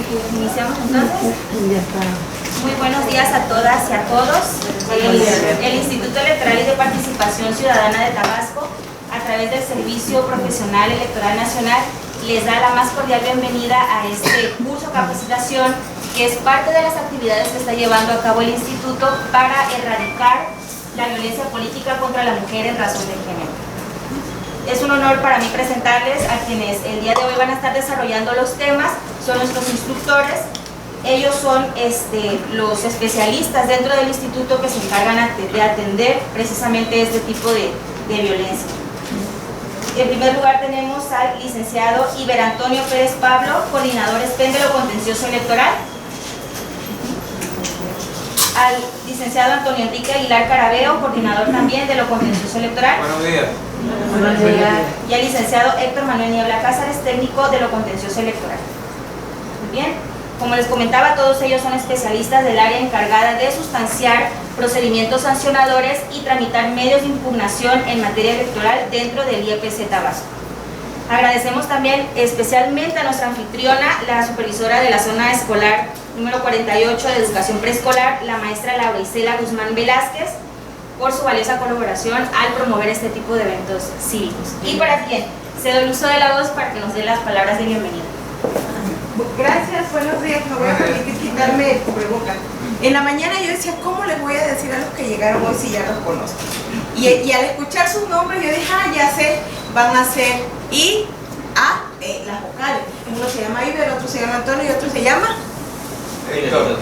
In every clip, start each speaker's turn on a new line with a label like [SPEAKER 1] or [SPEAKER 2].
[SPEAKER 1] Iniciamos entonces. Muy buenos días a todas y a todos. El Instituto Electoral y de Participación Ciudadana de Tabasco, a través del Servicio Profesional Electoral Nacional, les da la más cordial bienvenida a este curso capacitación, que es parte de las actividades que está llevando a cabo el Instituto para erradicar la violencia política contra la mujer en razón de género. Es un honor para mí presentarles a quienes el día de hoy van a estar desarrollando los temas. Son nuestros instructores. Ellos son los especialistas dentro del instituto que se encargan de atender precisamente este tipo de violencia. En primer lugar tenemos al licenciado Iber Antonio Pérez Pablo, coordinador péndulo contencioso electoral. Al licenciado Antonio Enrique Aguilar Carabeo, coordinador también de lo contencioso electoral.
[SPEAKER 2] Buenos días.
[SPEAKER 1] Buenos días. Y al licenciado Héctor Manuel Niebla Cázares, técnico de lo contencioso electoral. Muy bien. Como les comentaba, todos ellos son especialistas del área encargada de sustanciar procedimientos sancionadores y tramitar medios de impugnación en materia electoral dentro del IEPC Tabasco. Agradecemos también especialmente a nuestra anfitriona, la supervisora de la zona escolar número 48 de educación preescolar, la maestra Laura Isela Guzmán Velázquez, por su valiosa colaboración al promover este tipo de eventos cívicos. Y para quien cedo el uso de la voz para que nos dé las palabras de bienvenida.
[SPEAKER 3] Gracias, buenos días. Me voy a permitir quitarme el cubrebocas. En la mañana yo decía, ¿cómo les voy a decir a los que llegaron hoy si ya los conozco? Y al escuchar sus nombres yo dije, ya sé, van a ser I, A, E, las vocales. Uno se llama Iber, otro se llama Antonio y otro se llama Héctor.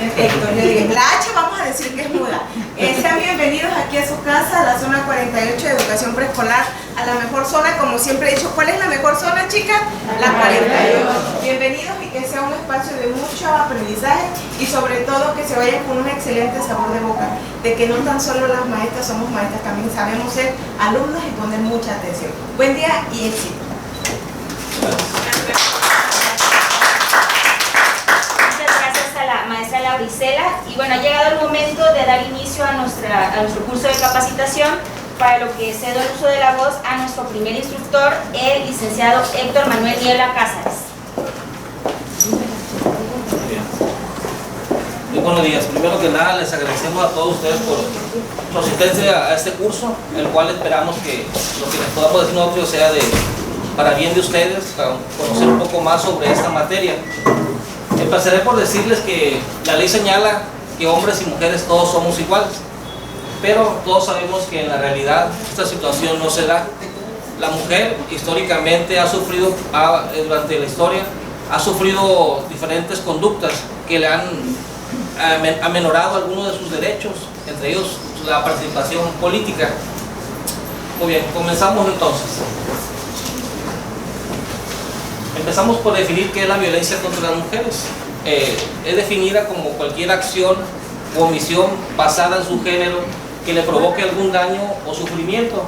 [SPEAKER 3] Yo digo, la H vamos a decir que es muda. Sean bienvenidos aquí a su casa, a la zona 48 de educación preescolar, a la mejor zona, como siempre he dicho. ¿Cuál es la mejor zona, chicas? La 48. Bienvenidos y que sea un espacio de mucho aprendizaje y sobre todo que se vayan con un excelente sabor de boca, de que no tan solo las maestras somos maestras, también sabemos ser alumnos y poner mucha atención. Buen día y éxito.
[SPEAKER 1] Maestra Laura Isela, y bueno, ha llegado el momento de dar inicio a nuestro curso de capacitación, para lo que cedo el uso de la voz a nuestro primer instructor, el licenciado Héctor Manuel Niebla Cázares.
[SPEAKER 4] Muy buenos días. Primero que nada, les agradecemos a todos ustedes por su asistencia a este curso, el cual esperamos que lo que les podamos decir nosotros sea para bien de ustedes, para conocer un poco más sobre esta materia. Empezaré por decirles que la ley señala que hombres y mujeres todos somos iguales, pero todos sabemos que en la realidad esta situación no se da. La mujer históricamente ha sufrido, durante la historia, ha sufrido diferentes conductas que le han amenorado algunos de sus derechos, entre ellos la participación política. Muy bien, comenzamos entonces. Empezamos por definir qué es la violencia contra las mujeres. Es definida como cualquier acción o omisión basada en su género que le provoque algún daño o sufrimiento,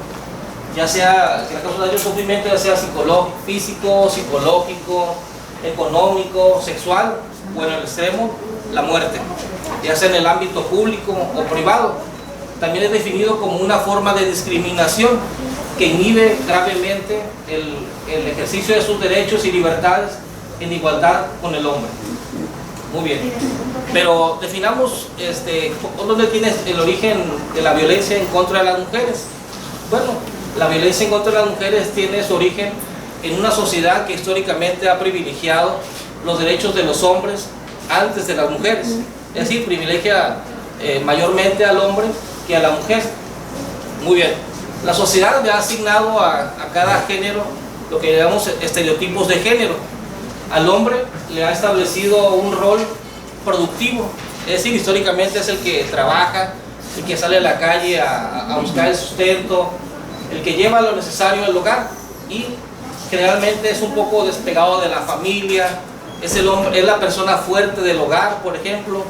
[SPEAKER 4] ya sea que le cause daño o sufrimiento, ya sea físico, psicológico, económico, sexual o en el extremo, la muerte, ya sea en el ámbito público o privado. También es definido como una forma de discriminación que inhibe gravemente el ejercicio de sus derechos y libertades en igualdad con el hombre. Muy bien, pero definamos dónde tiene el origen de la violencia en contra de las mujeres. Bueno, la violencia en contra de las mujeres tiene su origen en una sociedad que históricamente ha privilegiado los derechos de los hombres antes de las mujeres, es decir, privilegia mayormente al hombre que a la mujer. Muy bien. La sociedad le ha asignado a cada género lo que llamamos estereotipos de género. Al hombre le ha establecido un rol productivo, es decir, históricamente es el que trabaja, el que sale a la calle a buscar el sustento, el que lleva lo necesario al hogar y generalmente es un poco despegado de la familia, es la persona fuerte del hogar, por ejemplo,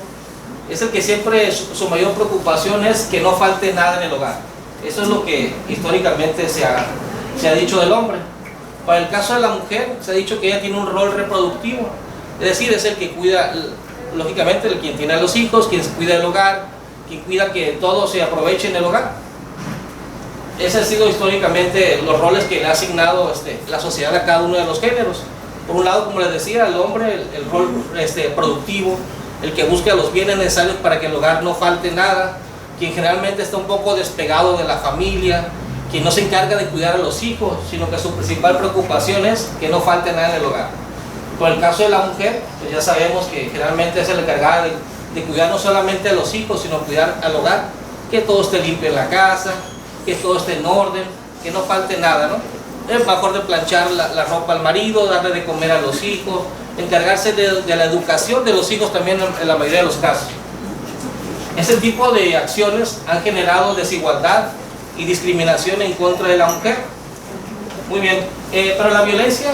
[SPEAKER 4] es el que siempre su mayor preocupación es que no falte nada en el hogar. Eso es lo que históricamente se ha dicho del hombre. Para el caso de la mujer, se ha dicho que ella tiene un rol reproductivo, es decir, es el que cuida, lógicamente, quien tiene a los hijos, quien cuida del hogar, quien cuida que todo se aproveche en el hogar. Ese han sido históricamente los roles que le ha asignado la sociedad a cada uno de los géneros. Por un lado, como les decía, el hombre, el rol productivo, el que busca los bienes necesarios para que el hogar no falte nada, quien generalmente está un poco despegado de la familia, quien no se encarga de cuidar a los hijos, sino que su principal preocupación es que no falte nada en el hogar. Por el caso de la mujer, pues ya sabemos que generalmente es la encargada de cuidar no solamente a los hijos, sino cuidar al hogar, que todo esté limpio en la casa, que todo esté en orden, que no falte nada, ¿no? Es mejor de planchar la ropa al marido, darle de comer a los hijos, encargarse de la educación de los hijos también en la mayoría de los casos. Ese tipo de acciones han generado desigualdad y discriminación en contra de la mujer. Muy bien, pero la violencia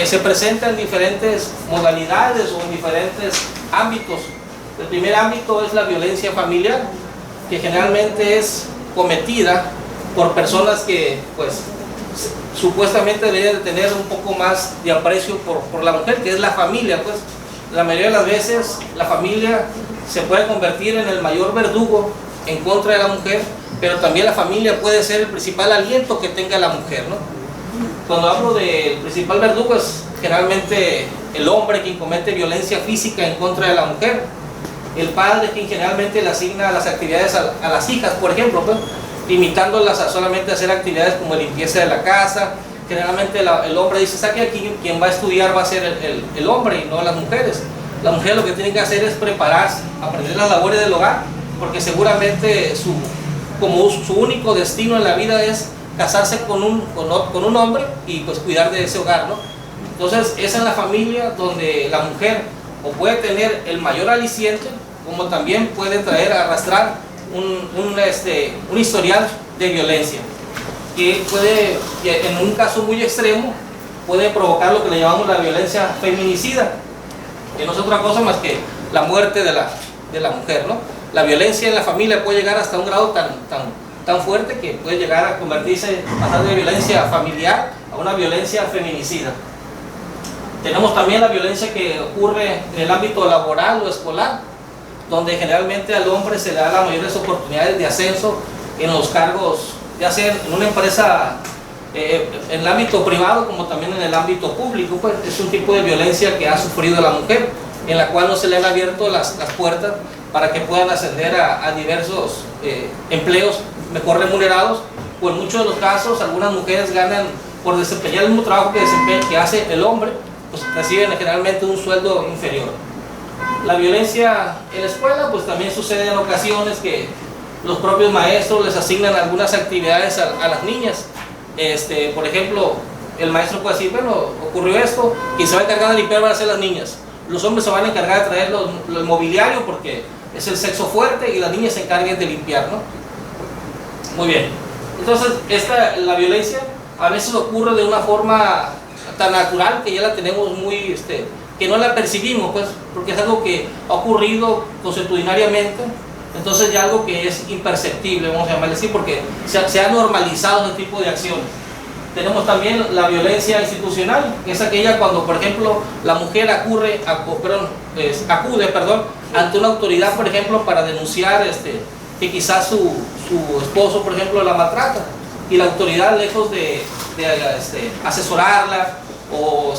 [SPEAKER 4] se presenta en diferentes modalidades o en diferentes ámbitos. El primer ámbito es la violencia familiar, que generalmente es cometida por personas que pues supuestamente deberían de tener un poco más de aprecio por la mujer, que es la familia. Pues la mayoría de las veces la familia se puede convertir en el mayor verdugo en contra de la mujer, pero también la familia puede ser el principal aliento que tenga la mujer, ¿no? Cuando hablo del principal verdugo es generalmente el hombre quien comete violencia física en contra de la mujer, el padre quien generalmente le asigna las actividades a las hijas, por ejemplo, pues, limitándolas a solamente hacer actividades como limpieza de la casa. Generalmente el hombre dice, ¿sabe que aquí quien va a estudiar va a ser el hombre y no las mujeres? La mujer lo que tiene que hacer es prepararse, aprender las labores del hogar, porque seguramente su único destino en la vida es casarse con un hombre y pues cuidar de ese hogar, ¿no? Entonces es en la familia donde la mujer o puede tener el mayor aliciente, como también puede arrastrar un historial de violencia, que puede, en un caso muy extremo, puede provocar lo que le llamamos la violencia feminicida, que no es otra cosa más que la muerte de la mujer, ¿no? La violencia en la familia puede llegar hasta un grado tan fuerte que puede llegar a pasar de violencia familiar a una violencia feminicida. Tenemos también la violencia que ocurre en el ámbito laboral o escolar, donde generalmente al hombre se le da las mayores oportunidades de ascenso en los cargos, ya sea en una empresa, en el ámbito privado como también en el ámbito público. Pues es un tipo de violencia que ha sufrido la mujer, en la cual no se le han abierto las puertas para que puedan ascender a diversos empleos mejor remunerados, o en muchos de los casos algunas mujeres ganan por desempeñar el mismo trabajo que hace el hombre, pues reciben generalmente un sueldo inferior. La violencia en la escuela pues también sucede en ocasiones que los propios maestros les asignan algunas actividades a las niñas. Por ejemplo, el maestro puede decir, bueno, ocurrió esto, quien se va a encargar de limpiar van a ser las niñas. Los hombres se van a encargar de traer el mobiliario porque es el sexo fuerte y las niñas se encarguen de limpiar, ¿no? Muy bien. Entonces, la violencia a veces ocurre de una forma tan natural que ya la tenemos muy, que no la percibimos, pues, porque es algo que ha ocurrido consuetudinariamente. Entonces ya algo que es imperceptible, vamos a llamarle así, porque se ha normalizado ese tipo de acciones. Tenemos también la violencia institucional, que es aquella cuando, por ejemplo, la mujer acude ante una autoridad, por ejemplo, para denunciar que quizás su esposo, por ejemplo, la maltrata, y la autoridad, lejos de asesorarla o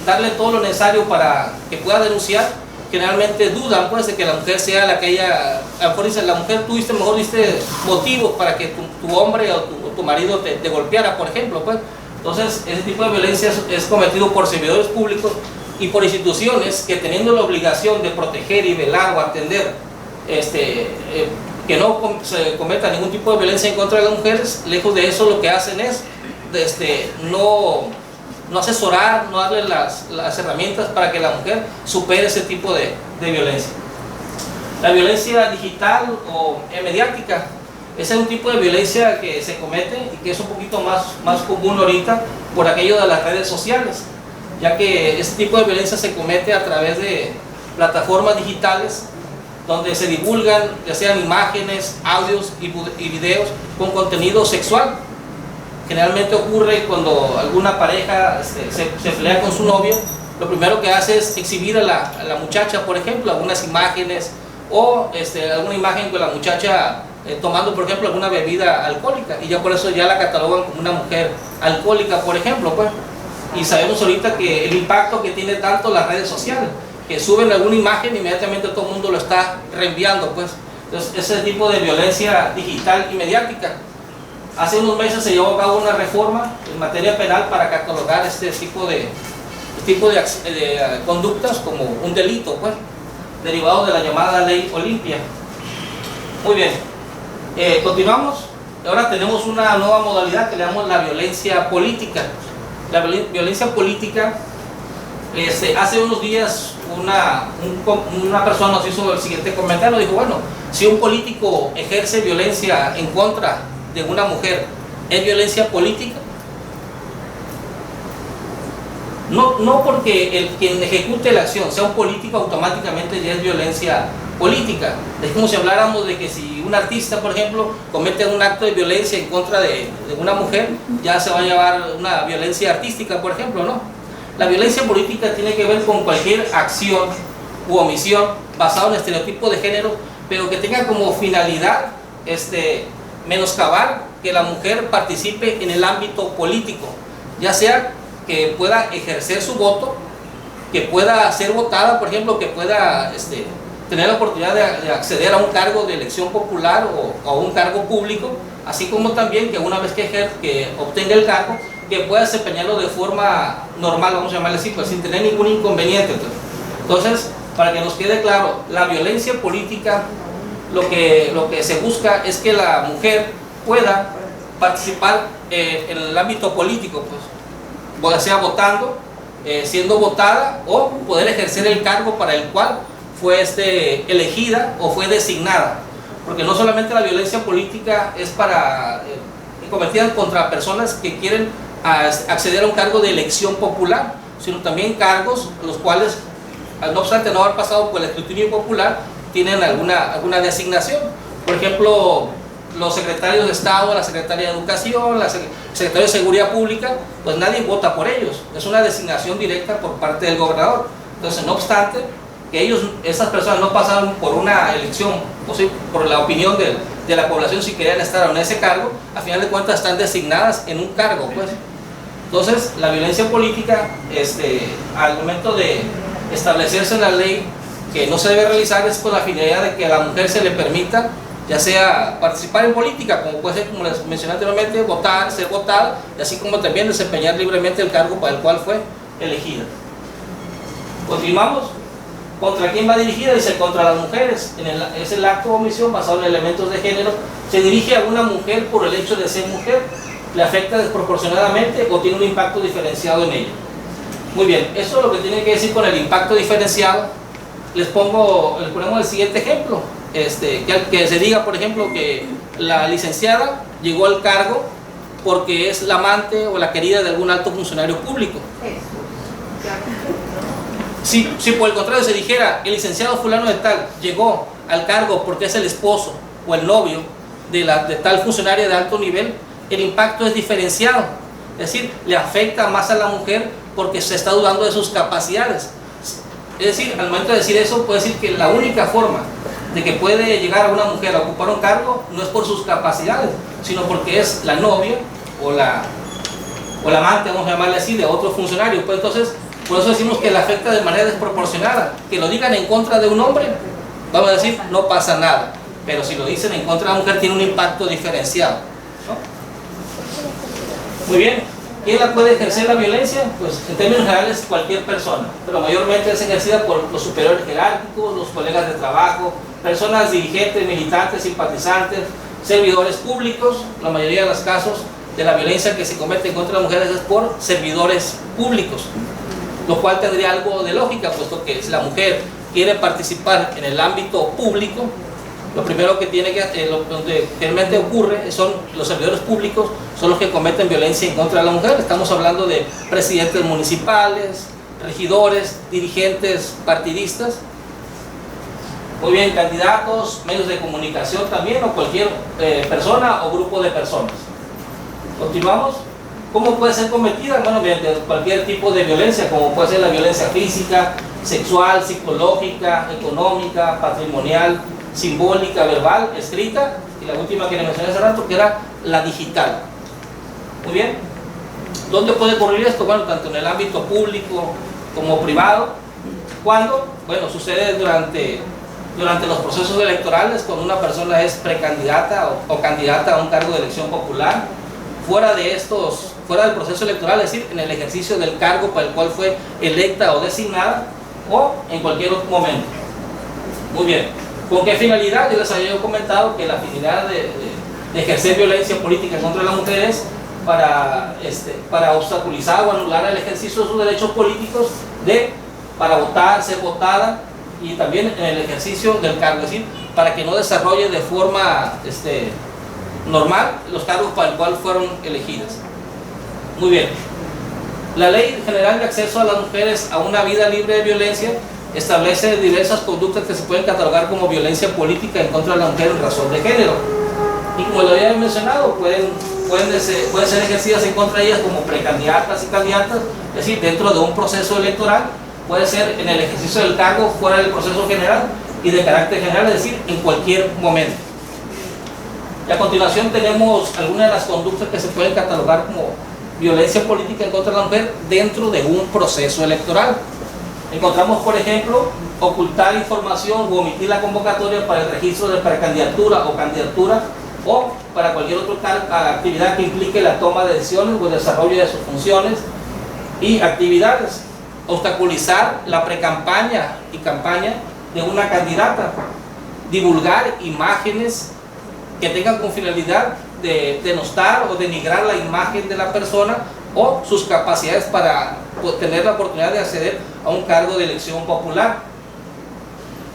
[SPEAKER 4] darle todo lo necesario para que pueda denunciar, generalmente dudan pues de que la mujer sea la que ella, a lo mejor dice, la mujer tuviste motivos para que tu hombre o tu marido te golpeara, por ejemplo, pues. Entonces ese tipo de violencia es cometido por servidores públicos y por instituciones que, teniendo la obligación de proteger y velar o atender que no se cometa ningún tipo de violencia en contra de las mujeres, lejos de eso lo que hacen es no asesorar, no darle las herramientas para que la mujer supere ese tipo de violencia. La violencia digital o mediática, ese es un tipo de violencia que se comete y que es un poquito más común ahorita por aquello de las redes sociales, ya que este tipo de violencia se comete a través de plataformas digitales donde se divulgan ya sean imágenes, audios y videos con contenido sexual. Generalmente ocurre cuando alguna pareja se pelea con su novio, lo primero que hace es exhibir a la muchacha, por ejemplo, algunas imágenes o alguna imagen con la muchacha tomando, por ejemplo, alguna bebida alcohólica, y ya por eso ya la catalogan como una mujer alcohólica, por ejemplo, pues. Y sabemos ahorita que el impacto que tiene tanto las redes sociales, que suben alguna imagen, inmediatamente todo el mundo lo está reenviando, pues. Entonces, ese tipo de violencia digital y mediática. Hace unos meses se llevó a cabo una reforma en materia penal para catalogar este tipo de conductas como un delito, pues, derivado de la llamada Ley Olimpia. Muy bien, continuamos. Ahora tenemos una nueva modalidad que le llamamos la violencia política. La violencia política, hace unos días una persona nos hizo el siguiente comentario, dijo, bueno, si un político ejerce violencia en contra de una mujer, ¿es violencia política? No porque quien ejecute la acción sea un político, automáticamente ya es violencia política. Es como si habláramos de que si un artista, por ejemplo, comete un acto de violencia en contra de una mujer, ya se va a llevar una violencia artística, por ejemplo, ¿no? La violencia política tiene que ver con cualquier acción u omisión basada en estereotipo de género, pero que tenga como finalidad menoscabar que la mujer participe en el ámbito político, ya sea que pueda ejercer su voto, que pueda ser votada, por ejemplo, que pueda tener la oportunidad de acceder a un cargo de elección popular o a un cargo público, así como también que una vez que obtenga el cargo, que pueda desempeñarlo de forma normal, vamos a llamarle así, pues sin tener ningún inconveniente. Entonces, para que nos quede claro, la violencia política, lo que se busca es que la mujer pueda participar en el ámbito político, pues, ya sea votando, siendo votada, o poder ejercer el cargo para el cual fue elegida o fue designada. Porque no solamente la violencia política es cometida contra personas que quieren acceder a un cargo de elección popular, sino también cargos los cuales, no obstante no haber pasado por el escrutinio popular, tienen alguna designación. Por ejemplo, los secretarios de Estado, la Secretaría de Educación, la Secretaría de Seguridad Pública, pues nadie vota por ellos, es una designación directa por parte del gobernador. Entonces, no obstante que esas personas no pasaron por una elección, o sea, por la opinión de la población si querían estar en ese cargo, a final de cuentas están designadas en un cargo, pues. Entonces, la violencia política, al momento de establecerse en la ley que no se debe realizar, es con la finalidad de que a la mujer se le permita, ya sea participar en política, como puede ser, como les mencioné anteriormente, votar, ser votada, y así como también desempeñar libremente el cargo para el cual fue elegida. Continuamos. ¿Contra quién va dirigida? Dice, contra las mujeres. Es el acto o omisión basado en elementos de género. Se dirige a una mujer por el hecho de ser mujer, le afecta desproporcionadamente o tiene un impacto diferenciado en ella. Muy bien, eso es lo que tiene que decir con el impacto diferenciado. Les ponemos el siguiente ejemplo. Que se diga, por ejemplo, que la licenciada llegó al cargo porque es la amante o la querida de algún alto funcionario público. Si por el contrario se dijera, el licenciado fulano de tal llegó al cargo porque es el esposo o el novio de tal funcionaria de alto nivel, el impacto es diferenciado. Es decir, le afecta más a la mujer porque se está dudando de sus capacidades. Es decir, al momento de decir eso, puede decir que la única forma de que puede llegar a una mujer a ocupar un cargo no es por sus capacidades, sino porque es la novia o la amante, vamos a llamarle así, de otro funcionario. Pues entonces, por eso decimos que le afecta de manera desproporcionada. Que lo digan en contra de un hombre, vamos a decir, no pasa nada. Pero si lo dicen en contra de una mujer, tiene un impacto diferenciado, ¿no? Muy bien. ¿Quién la puede ejercer la violencia? Pues en términos generales cualquier persona, pero mayormente es ejercida por los superiores jerárquicos, los colegas de trabajo, personas dirigentes, militantes, simpatizantes, servidores públicos. La mayoría de los casos de la violencia que se comete en contra de las mujeres es por servidores públicos, lo cual tendría algo de lógica, puesto que si la mujer quiere participar en el ámbito público, lo primero que tiene que, donde realmente ocurre, son los servidores públicos, son los que cometen violencia en contra de la mujer. Estamos hablando de presidentes municipales, regidores, dirigentes partidistas, muy bien, candidatos, medios de comunicación también, o cualquier persona o grupo de personas. Continuamos. ¿Cómo puede ser cometida? Bueno, mediante cualquier tipo de violencia, como puede ser la violencia física, sexual, psicológica, económica, patrimonial, simbólica, verbal, escrita, y la última que le mencioné hace rato, que era la digital. Muy bien. ¿Dónde puede ocurrir esto? Bueno, tanto en el ámbito público como privado. ¿Cuándo? Bueno, sucede durante los procesos electorales, cuando una persona es precandidata o candidata a un cargo de elección popular, fuera del proceso electoral, es decir, en el ejercicio del cargo para el cual fue electa o designada, o en cualquier otro momento. Muy bien. ¿Con qué finalidad? Yo les había comentado que la finalidad de ejercer violencia política contra las mujeres para obstaculizar o anular el ejercicio de sus derechos políticos para votar, ser votada, y también en el ejercicio del cargo, es decir, para que no desarrolle de forma normal los cargos para el cual fueron elegidas. Muy bien. La Ley General de Acceso a las Mujeres a una Vida Libre de Violencia establece diversas conductas que se pueden catalogar como violencia política en contra de la mujer en razón de género. Y como lo había mencionado, pueden ser ejercidas en contra de ellas como precandidatas y candidatas, es decir, dentro de un proceso electoral, puede ser en el ejercicio del cargo fuera del proceso general y de carácter general, es decir, en cualquier momento. Y a continuación tenemos algunas de las conductas que se pueden catalogar como violencia política en contra de la mujer dentro de un proceso electoral. Encontramos, por ejemplo, ocultar información o omitir la convocatoria para el registro de precandidatura o candidatura, o para cualquier otra actividad que implique la toma de decisiones o el desarrollo de sus funciones y actividades. Obstaculizar la precampaña y campaña de una candidata. Divulgar imágenes que tengan con finalidad de denostar o denigrar la imagen de la persona o sus capacidades para tener la oportunidad de acceder a un cargo de elección popular.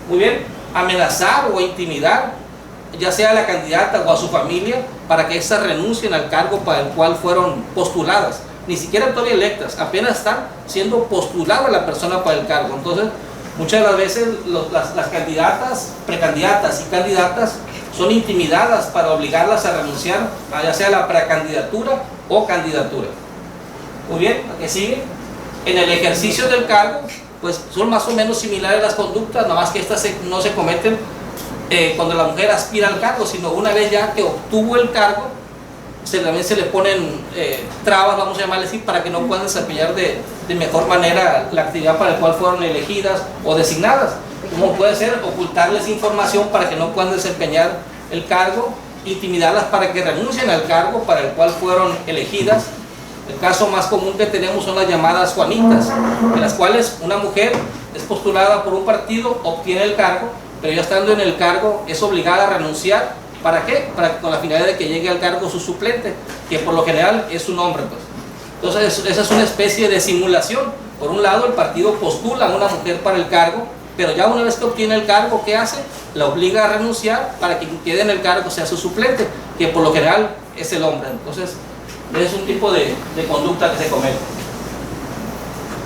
[SPEAKER 4] Muy bien. Amenazar o intimidar ya sea a la candidata o a su familia para que éstas renuncien al cargo para el cual fueron postuladas. Ni siquiera todavía electas, apenas están siendo postulada la persona para el cargo. Entonces, muchas de las veces las candidatas, precandidatas y candidatas son intimidadas para obligarlas a renunciar a ya sea la precandidatura o candidatura. Muy bien, ¿a qué sigue? En el ejercicio del cargo, pues son más o menos similares las conductas, nada más que estas no se cometen cuando la mujer aspira al cargo, sino una vez ya que obtuvo el cargo, también se le ponen trabas, vamos a llamarle así, para que no puedan desempeñar de mejor manera la actividad para la cual fueron elegidas o designadas. Como puede ser ocultarles información para que no puedan desempeñar el cargo, intimidarlas para que renuncien al cargo para el cual fueron elegidas. El caso más común que tenemos son las llamadas Juanitas, en las cuales una mujer es postulada por un partido, obtiene el cargo, pero ya estando en el cargo es obligada a renunciar. ¿Para qué? Con la finalidad de que llegue al cargo su suplente, que por lo general es un hombre, pues. Entonces esa es una especie de simulación. Por un lado, el partido postula a una mujer para el cargo, pero ya una vez que obtiene el cargo, ¿qué hace? La obliga a renunciar para que quien quede en el cargo sea su suplente, que por lo general es el hombre. Entonces es un tipo de conducta que se comete.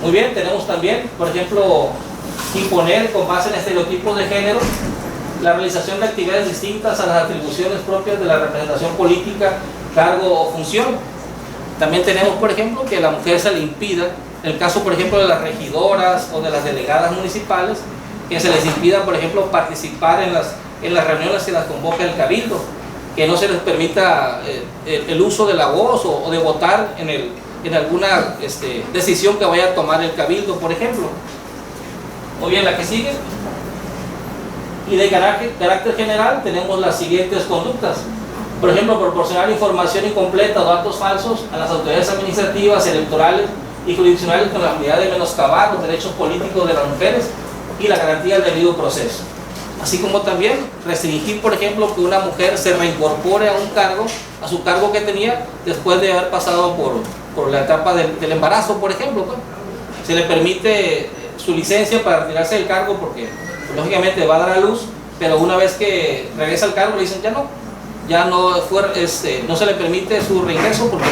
[SPEAKER 4] Muy bien, tenemos también, por ejemplo, imponer con base en estereotipos de género la realización de actividades distintas a las atribuciones propias de la representación política, cargo o función. También tenemos, por ejemplo, que a la mujer se le impida, en el caso, por ejemplo, de las regidoras o de las delegadas municipales, que se les impida, por ejemplo, participar en las reuniones que las convoca el cabildo, que no se les permita el uso de la voz o de votar en alguna decisión que vaya a tomar el cabildo, por ejemplo. Muy bien, la que sigue. Y de carácter general tenemos las siguientes conductas. Por ejemplo, proporcionar información incompleta o datos falsos a las autoridades administrativas, electorales y jurisdiccionales con la finalidad de menoscabar los derechos políticos de las mujeres y la garantía del debido proceso. Así como también restringir, por ejemplo, que una mujer se reincorpore a su cargo que tenía después de haber pasado por la etapa del embarazo, por ejemplo, pues. Se le permite su licencia para retirarse del cargo porque lógicamente va a dar a luz, pero una vez que regresa al cargo le dicen no se le permite su reingreso porque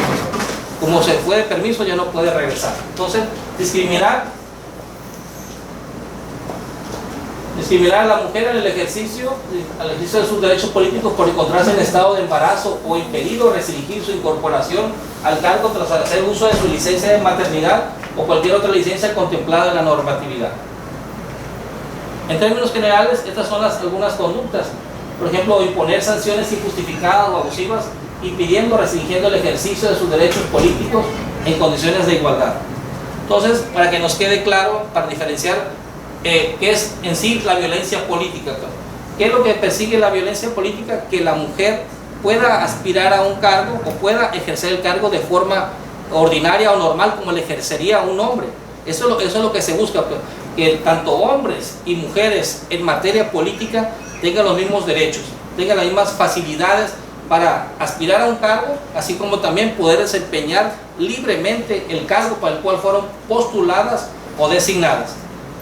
[SPEAKER 4] como se fue de permiso ya no puede regresar. Entonces, discriminar a la mujer en el ejercicio de sus derechos políticos por encontrarse en estado de embarazo o impedido restringir su incorporación al cargo tras hacer uso de su licencia de maternidad o cualquier otra licencia contemplada en la normatividad. En términos generales, estas son algunas conductas. Por ejemplo, imponer sanciones injustificadas o abusivas, impidiendo o restringiendo el ejercicio de sus derechos políticos en condiciones de igualdad. Entonces, para que nos quede claro, para diferenciar qué es en sí la violencia política. ¿Qué es lo que persigue la violencia política? Que la mujer pueda aspirar a un cargo o pueda ejercer el cargo de forma ordinaria o normal como le ejercería un hombre. Eso es lo que se busca, que tanto hombres y mujeres en materia política tengan los mismos derechos, tengan las mismas facilidades para aspirar a un cargo, así como también poder desempeñar libremente el cargo para el cual fueron postuladas o designadas.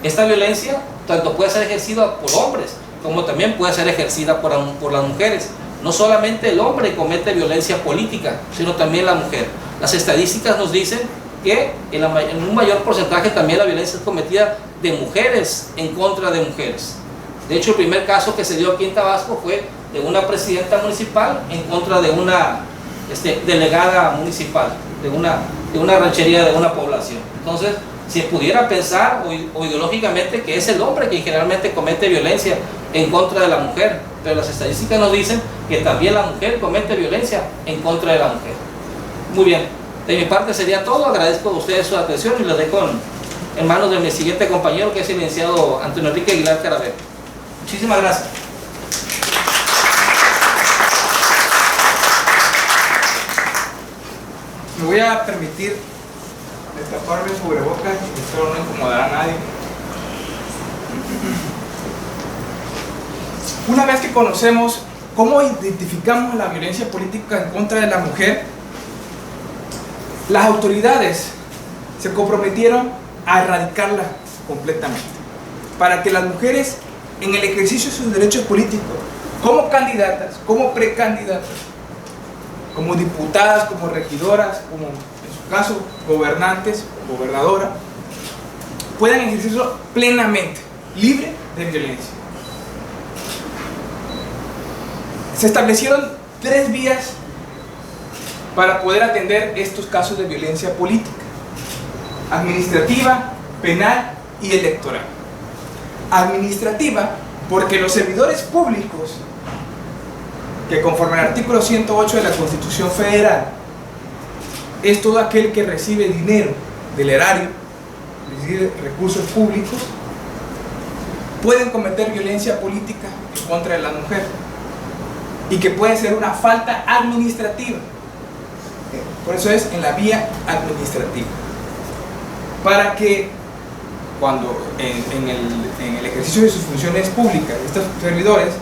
[SPEAKER 4] Esta violencia tanto puede ser ejercida por hombres como también puede ser ejercida por las mujeres. No solamente el hombre comete violencia política, sino también la mujer. Las estadísticas nos dicen que en un mayor porcentaje también la violencia es cometida de mujeres en contra de mujeres. De hecho, el primer caso que se dio aquí en Tabasco fue de una presidenta municipal en contra de una delegada municipal, de una ranchería de una población. Entonces, si pudiera pensar o ideológicamente que es el hombre quien generalmente comete violencia en contra de la mujer, pero las estadísticas nos dicen que también la mujer comete violencia en contra de la mujer. Muy bien, de mi parte sería todo. Agradezco a ustedes su atención y les dejo en manos de mi siguiente compañero, que es el licenciado Antonio Enrique Aguilar Carabeo. Muchísimas gracias.
[SPEAKER 2] Me voy a permitir destaparme el cubrebocas, espero no incomodar a nadie. Una vez que conocemos cómo identificamos la violencia política en contra de la mujer, las autoridades se comprometieron a erradicarla completamente, para que las mujeres, en el ejercicio de sus derechos políticos, como candidatas, como precandidatas, como diputadas, como regidoras, como en su caso gobernantes o gobernadoras, puedan ejercerlo plenamente, libre de violencia. Se establecieron 3 vías para poder atender estos casos de violencia política: administrativa, penal y electoral. Administrativa, porque los servidores públicos, que conforme al artículo 108 de la Constitución Federal, es todo aquel que recibe dinero del erario, recibe recursos públicos, pueden cometer violencia política en contra de la mujer, y que puede ser una falta administrativa. Por eso es en la vía administrativa, para que cuando en el ejercicio de sus funciones públicas estos servidores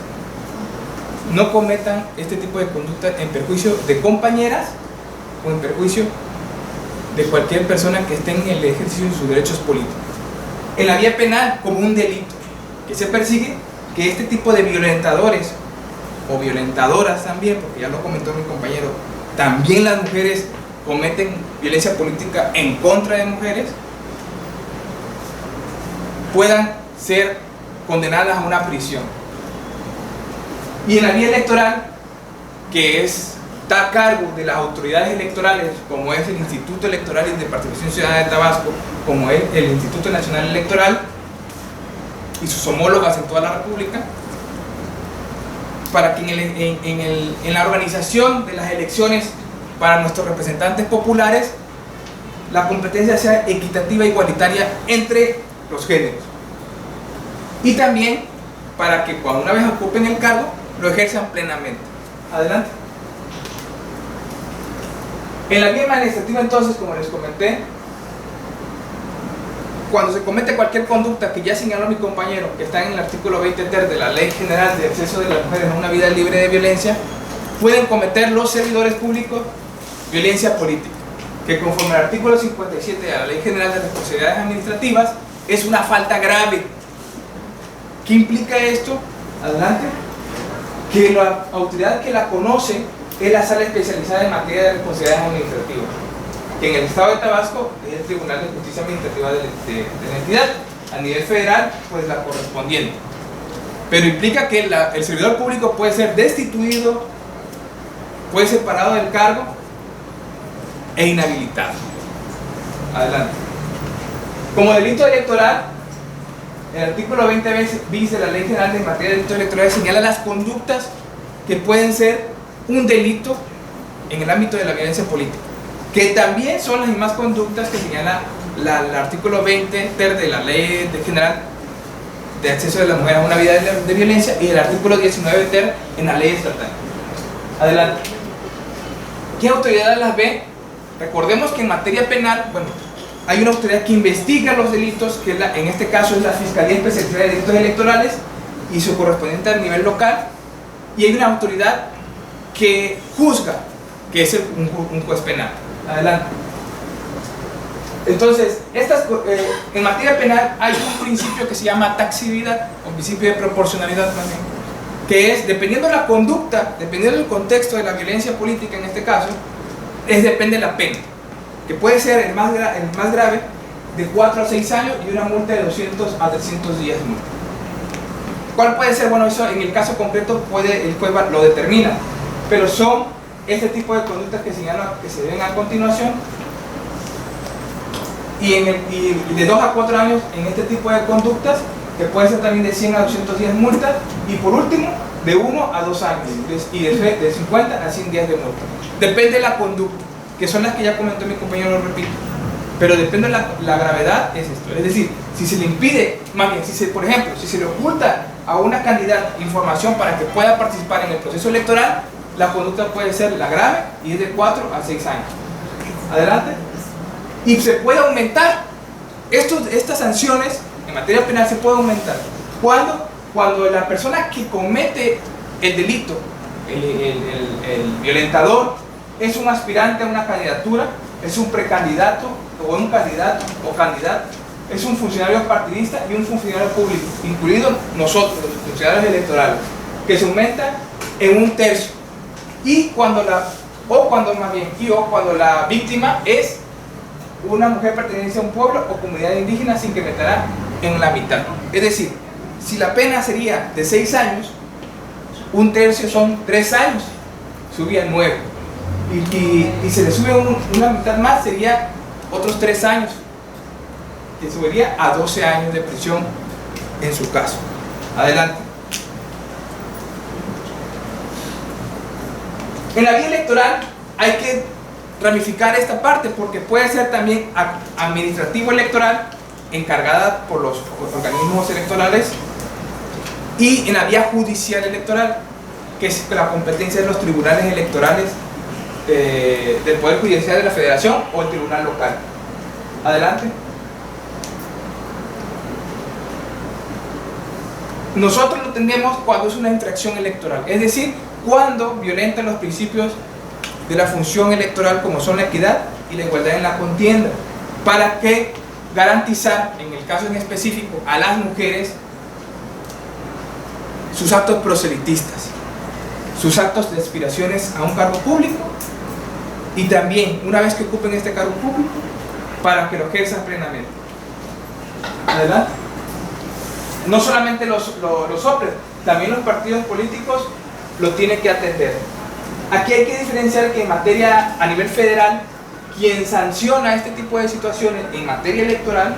[SPEAKER 2] no cometan este tipo de conducta en perjuicio de compañeras o en perjuicio de cualquier persona que esté en el ejercicio de sus derechos políticos. En la vía penal, como un delito que se persigue, que este tipo de violentadores o violentadoras también, porque ya lo comentó mi compañero, también las mujeres cometen violencia política en contra de mujeres, puedan ser condenadas a una prisión. Y en la vía electoral, que está a cargo de las autoridades electorales, como es el Instituto Electoral y de Participación Ciudadana de Tabasco, como es el Instituto Nacional Electoral y sus homólogas en toda la República, para que en la organización de las elecciones para nuestros representantes populares la competencia sea equitativa e igualitaria entre los géneros, y también para que cuando una vez ocupen el cargo lo ejerzan plenamente. Adelante. En la vía administrativa, entonces, como les comenté, cuando se comete cualquier conducta que ya señaló mi compañero, que está en el artículo 20 ter de la Ley General de Acceso de las Mujeres a una Vida Libre de Violencia, pueden cometer los servidores públicos violencia política, que conforme al artículo 57 de la Ley General de Responsabilidades Administrativas es una falta grave. ¿Qué implica esto? Adelante. Que la autoridad que la conoce es la Sala Especializada en Materia de Responsabilidades Administrativas, que en el estado de Tabasco es el Tribunal de Justicia Administrativa de la entidad, a nivel federal pues la correspondiente, pero implica que el servidor público puede ser destituido, puede ser separado del cargo e inhabilitado. Adelante. Como delito electoral, el artículo 20 bis de la Ley General de Materia de Delitos Electorales señala las conductas que pueden ser un delito en el ámbito de la violencia política, que también son las mismas conductas que señala el artículo 20 ter de la Ley General de Acceso de las Mujeres a una Vida de Violencia y el artículo 19 ter en la Ley Estatal. Adelante. ¿Qué autoridad las ve? Recordemos que en materia penal, bueno, hay una autoridad que investiga los delitos, que en este caso es la Fiscalía Especializada de Delitos Electorales y su correspondiente a nivel local, y hay una autoridad que juzga, que es un juez penal. Adelante. Entonces, en materia penal hay un principio que se llama taxividad, o principio de proporcionalidad también, que es, dependiendo de la conducta, dependiendo del contexto de la violencia política en este caso, depende de la pena, que puede ser el más grave, de 4 a 6 años y una multa de 200 a 300 días de multa. ¿Cuál puede ser? Bueno, eso en el caso concreto el juez lo determina, pero son este tipo de conductas que señalan que se ven a continuación, y de 2 a 4 años en este tipo de conductas, que puede ser también de 100 a 200 días de multa, y por último de 1 a 2 años y de 50 a 100 días de multa. Depende de la conducta, que son las que ya comentó mi compañero, lo repito, pero depende de la gravedad, es esto. Es decir, si se le impide, más bien, por ejemplo, si se le oculta a una candidata información para que pueda participar en el proceso electoral, la conducta puede ser la grave y es de 4 a 6 años. Adelante. Y se puede aumentar estas sanciones en materia penal, se puede aumentar cuando la persona que comete el delito, el violentador, es un aspirante a una candidatura, es un precandidato o un candidato o candidata, es un funcionario partidista y un funcionario público, incluidos nosotros, los funcionarios electorales, que se aumenta en 1/3. Y cuando la víctima es una mujer perteneciente a un pueblo o comunidad indígena, se incrementará en la mitad. Es decir, si la pena sería de 6 años, 1/3 son 3 años, subía 9. Y se le sube una mitad más, sería otros 3 años, que subiría a 12 años de prisión en su caso. Adelante. En la vía electoral hay que ramificar esta parte, porque puede ser también administrativo electoral, encargada por los organismos electorales, y en la vía judicial electoral, que es la competencia de los tribunales electorales del Poder Judicial de la Federación o el tribunal local. Adelante. Nosotros lo entendemos cuando es una infracción electoral, es decir, cuando violentan los principios de la función electoral, como son la equidad y la igualdad en la contienda, para que garantizar, en el caso en específico, a las mujeres sus actos proselitistas, sus actos de aspiraciones a un cargo público, y también, una vez que ocupen este cargo público, para que lo ejerzan plenamente. Adelante. No solamente los hombres, también los partidos políticos lo tienen que atender. Aquí hay que diferenciar que en materia a nivel federal, quien sanciona este tipo de situaciones en materia electoral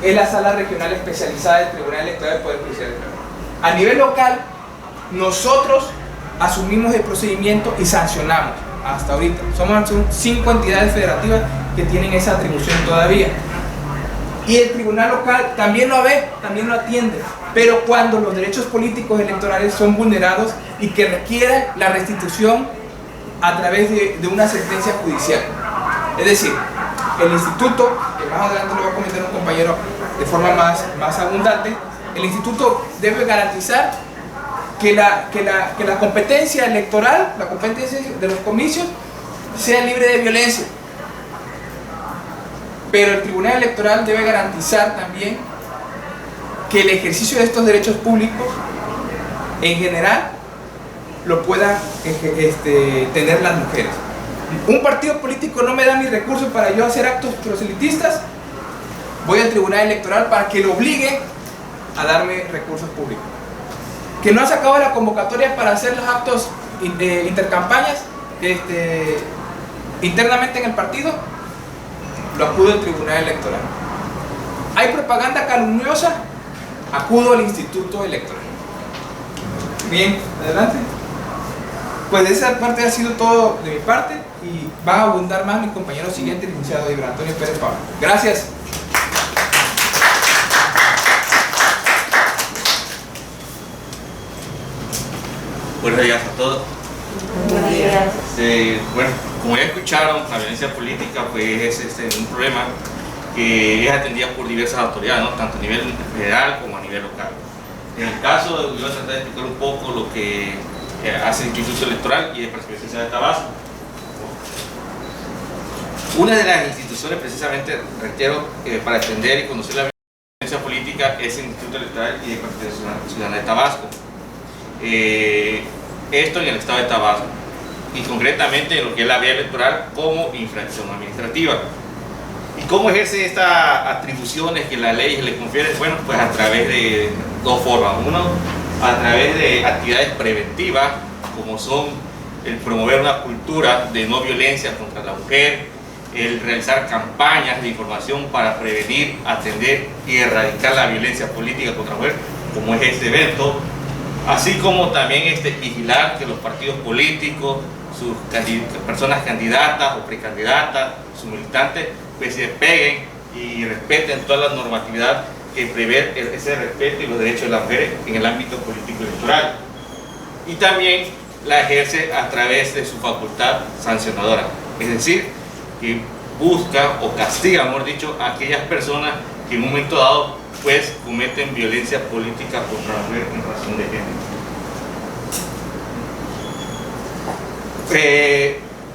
[SPEAKER 2] es la Sala Regional Especializada del Tribunal Electoral del Poder Judicial. A nivel local, nosotros asumimos el procedimiento y sancionamos hasta ahorita. Somos 5 entidades federativas que tienen esa atribución todavía. Y el tribunal local también lo ve, también lo atiende, pero cuando los derechos políticos electorales son vulnerados y que requieren la restitución a través de una sentencia judicial. Es decir, el instituto, que más adelante lo va a comentar un compañero de forma más abundante, el instituto debe garantizar que la competencia electoral, la competencia de los comicios, sea libre de violencia. Pero el Tribunal Electoral debe garantizar también que el ejercicio de estos derechos públicos, en general, lo puedan tener las mujeres. Un partido político no me da mis recursos para yo hacer actos proselitistas, voy al Tribunal Electoral para que lo obligue a darme recursos públicos. Que no ha sacado la convocatoria para hacer los actos intercampañas internamente en el partido, lo acudo al Tribunal Electoral. Hay propaganda calumniosa, acudo al Instituto Electoral. Bien, adelante. Pues de esa parte ha sido todo de mi parte. y va a abundar más mi compañero siguiente, el licenciado Ibra Antonio Pérez Pablo. Gracias.
[SPEAKER 5] Buenos días a todos.
[SPEAKER 1] Buenos días.
[SPEAKER 5] Bueno, como ya escucharon, la violencia política pues, es un problema que es atendida por diversas autoridades, ¿no? Tanto a nivel federal como a nivel local. En el caso, yo voy a tratar de explicar un poco lo que hace el Instituto Electoral y de Participación de Tabasco. Una de las instituciones, precisamente, reitero, para atender y conocer la violencia política es el Instituto Electoral y de Participación Ciudadana de Tabasco. Esto en el estado de Tabasco y concretamente en lo que es la vía electoral como infracción administrativa. ¿Y cómo ejerce estas atribuciones que la ley le confiere? Bueno, pues a través de dos formas. Uno, a través de actividades preventivas, como son el promover una cultura de no violencia contra la mujer, el realizar campañas de información para prevenir, atender y erradicar la violencia política contra la mujer, como es este evento, así como también vigilar que los partidos políticos, sus personas candidatas o precandidatas, sus militantes, pues se peguen y respeten toda la normatividad que prevé ese respeto y los derechos de las mujeres en el ámbito político electoral. Y también la ejerce a través de su facultad sancionadora, es decir, que busca o castiga, mejor dicho, a aquellas personas que en un momento dado pues cometen violencia política contra la mujer en razón de género.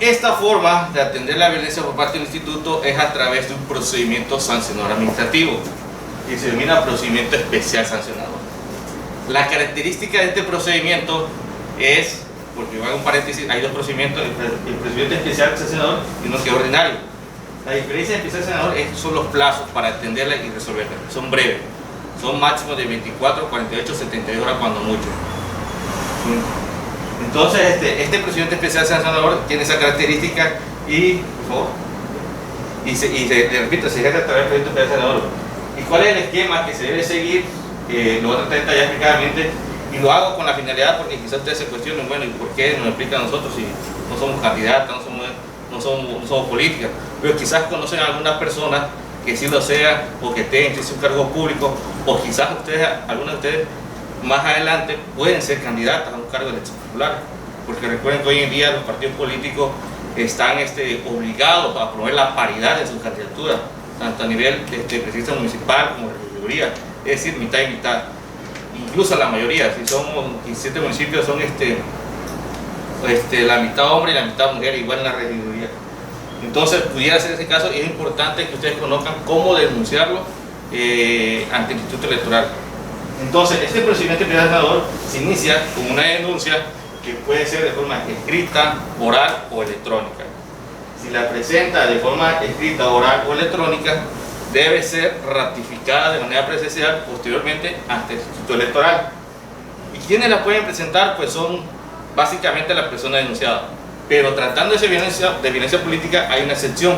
[SPEAKER 5] Esta forma de atender la violencia por parte del instituto es a través de un procedimiento sancionador administrativo que se denomina procedimiento especial sancionador. La característica de este procedimiento es, porque hago un paréntesis, hay dos procedimientos, el procedimiento especial sancionador y uno que es ordinario. La diferencia de especial sancionador son los plazos para atenderla y resolverla, son breves, son máximos de 24, 48, 72 horas cuando mucho. Entonces este procedimiento especial sancionador tiene esa característica y, por favor, repito, se ejerce a través del procedimiento especial sancionador. ¿Y cuál es el esquema que se debe seguir? Lo voy a tratar de detallar explicadamente y lo hago con la finalidad porque quizás ustedes se cuestionen, bueno, ¿y por qué nos explican a nosotros si no somos candidatas, no somos políticas? Pero quizás conocen a algunas personas que sí lo sean o que tengan un cargo público, o quizás algunos de ustedes más adelante pueden ser candidatas a un cargo de elección popular, porque recuerden que hoy en día los partidos políticos están obligados a promover la paridad en sus candidaturas, tanto a nivel presidencia municipal como de regiduría, es decir, mitad y mitad. Incluso la mayoría, si somos 17 municipios, son la mitad hombre y la mitad mujer, igual en la regiduría. Entonces, pudiera ser ese caso y es importante que ustedes conozcan cómo denunciarlo ante el Instituto Electoral. Entonces, este procedimiento sancionador se inicia con una denuncia que puede ser de forma escrita, oral o electrónica. Si la presenta de forma escrita, oral o electrónica, debe ser ratificada de manera presencial posteriormente ante el Instituto Electoral. ¿Y quiénes la pueden presentar? Pues son básicamente las personas denunciadas. Pero tratándose de violencia política hay una excepción,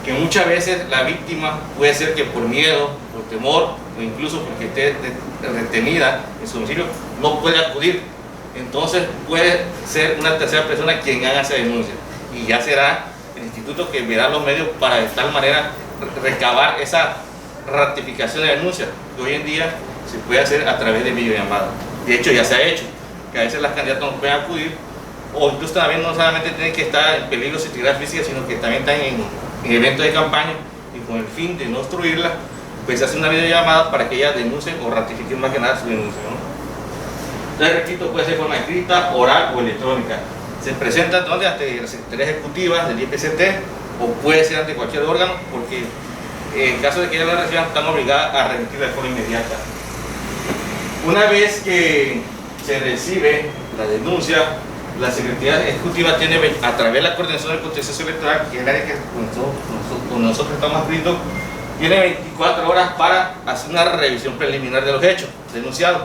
[SPEAKER 5] que muchas veces la víctima puede ser que por miedo, por temor o incluso porque esté retenida en su domicilio no puede acudir. Entonces puede ser una tercera persona quien haga esa denuncia y ya será el instituto que verá los medios para de tal manera recabar esa ratificación de denuncia, que hoy en día se puede hacer a través de videollamada. De hecho ya se ha hecho, que a veces las candidatas no pueden acudir, o incluso también no solamente tienen que estar en peligro de integridad física, sino que también están en eventos de campaña y con el fin de no obstruirla, pues se hace una videollamada para que ellas denuncien o ratifiquen más que nada su denuncia, ¿no? Entonces, repito, puede ser de forma escrita, oral o electrónica. Se presenta ante la Secretaría Ejecutiva del IPCT o puede ser ante cualquier órgano, porque en caso de que ellas la reciban, están obligadas a remitirla de forma inmediata. Una vez que se recibe la denuncia, la Secretaría Ejecutiva tiene, a través de la Coordinación del Contencioso Electoral, que es el área que con nosotros estamos adscritos, tiene 24 horas para hacer una revisión preliminar de los hechos denunciados,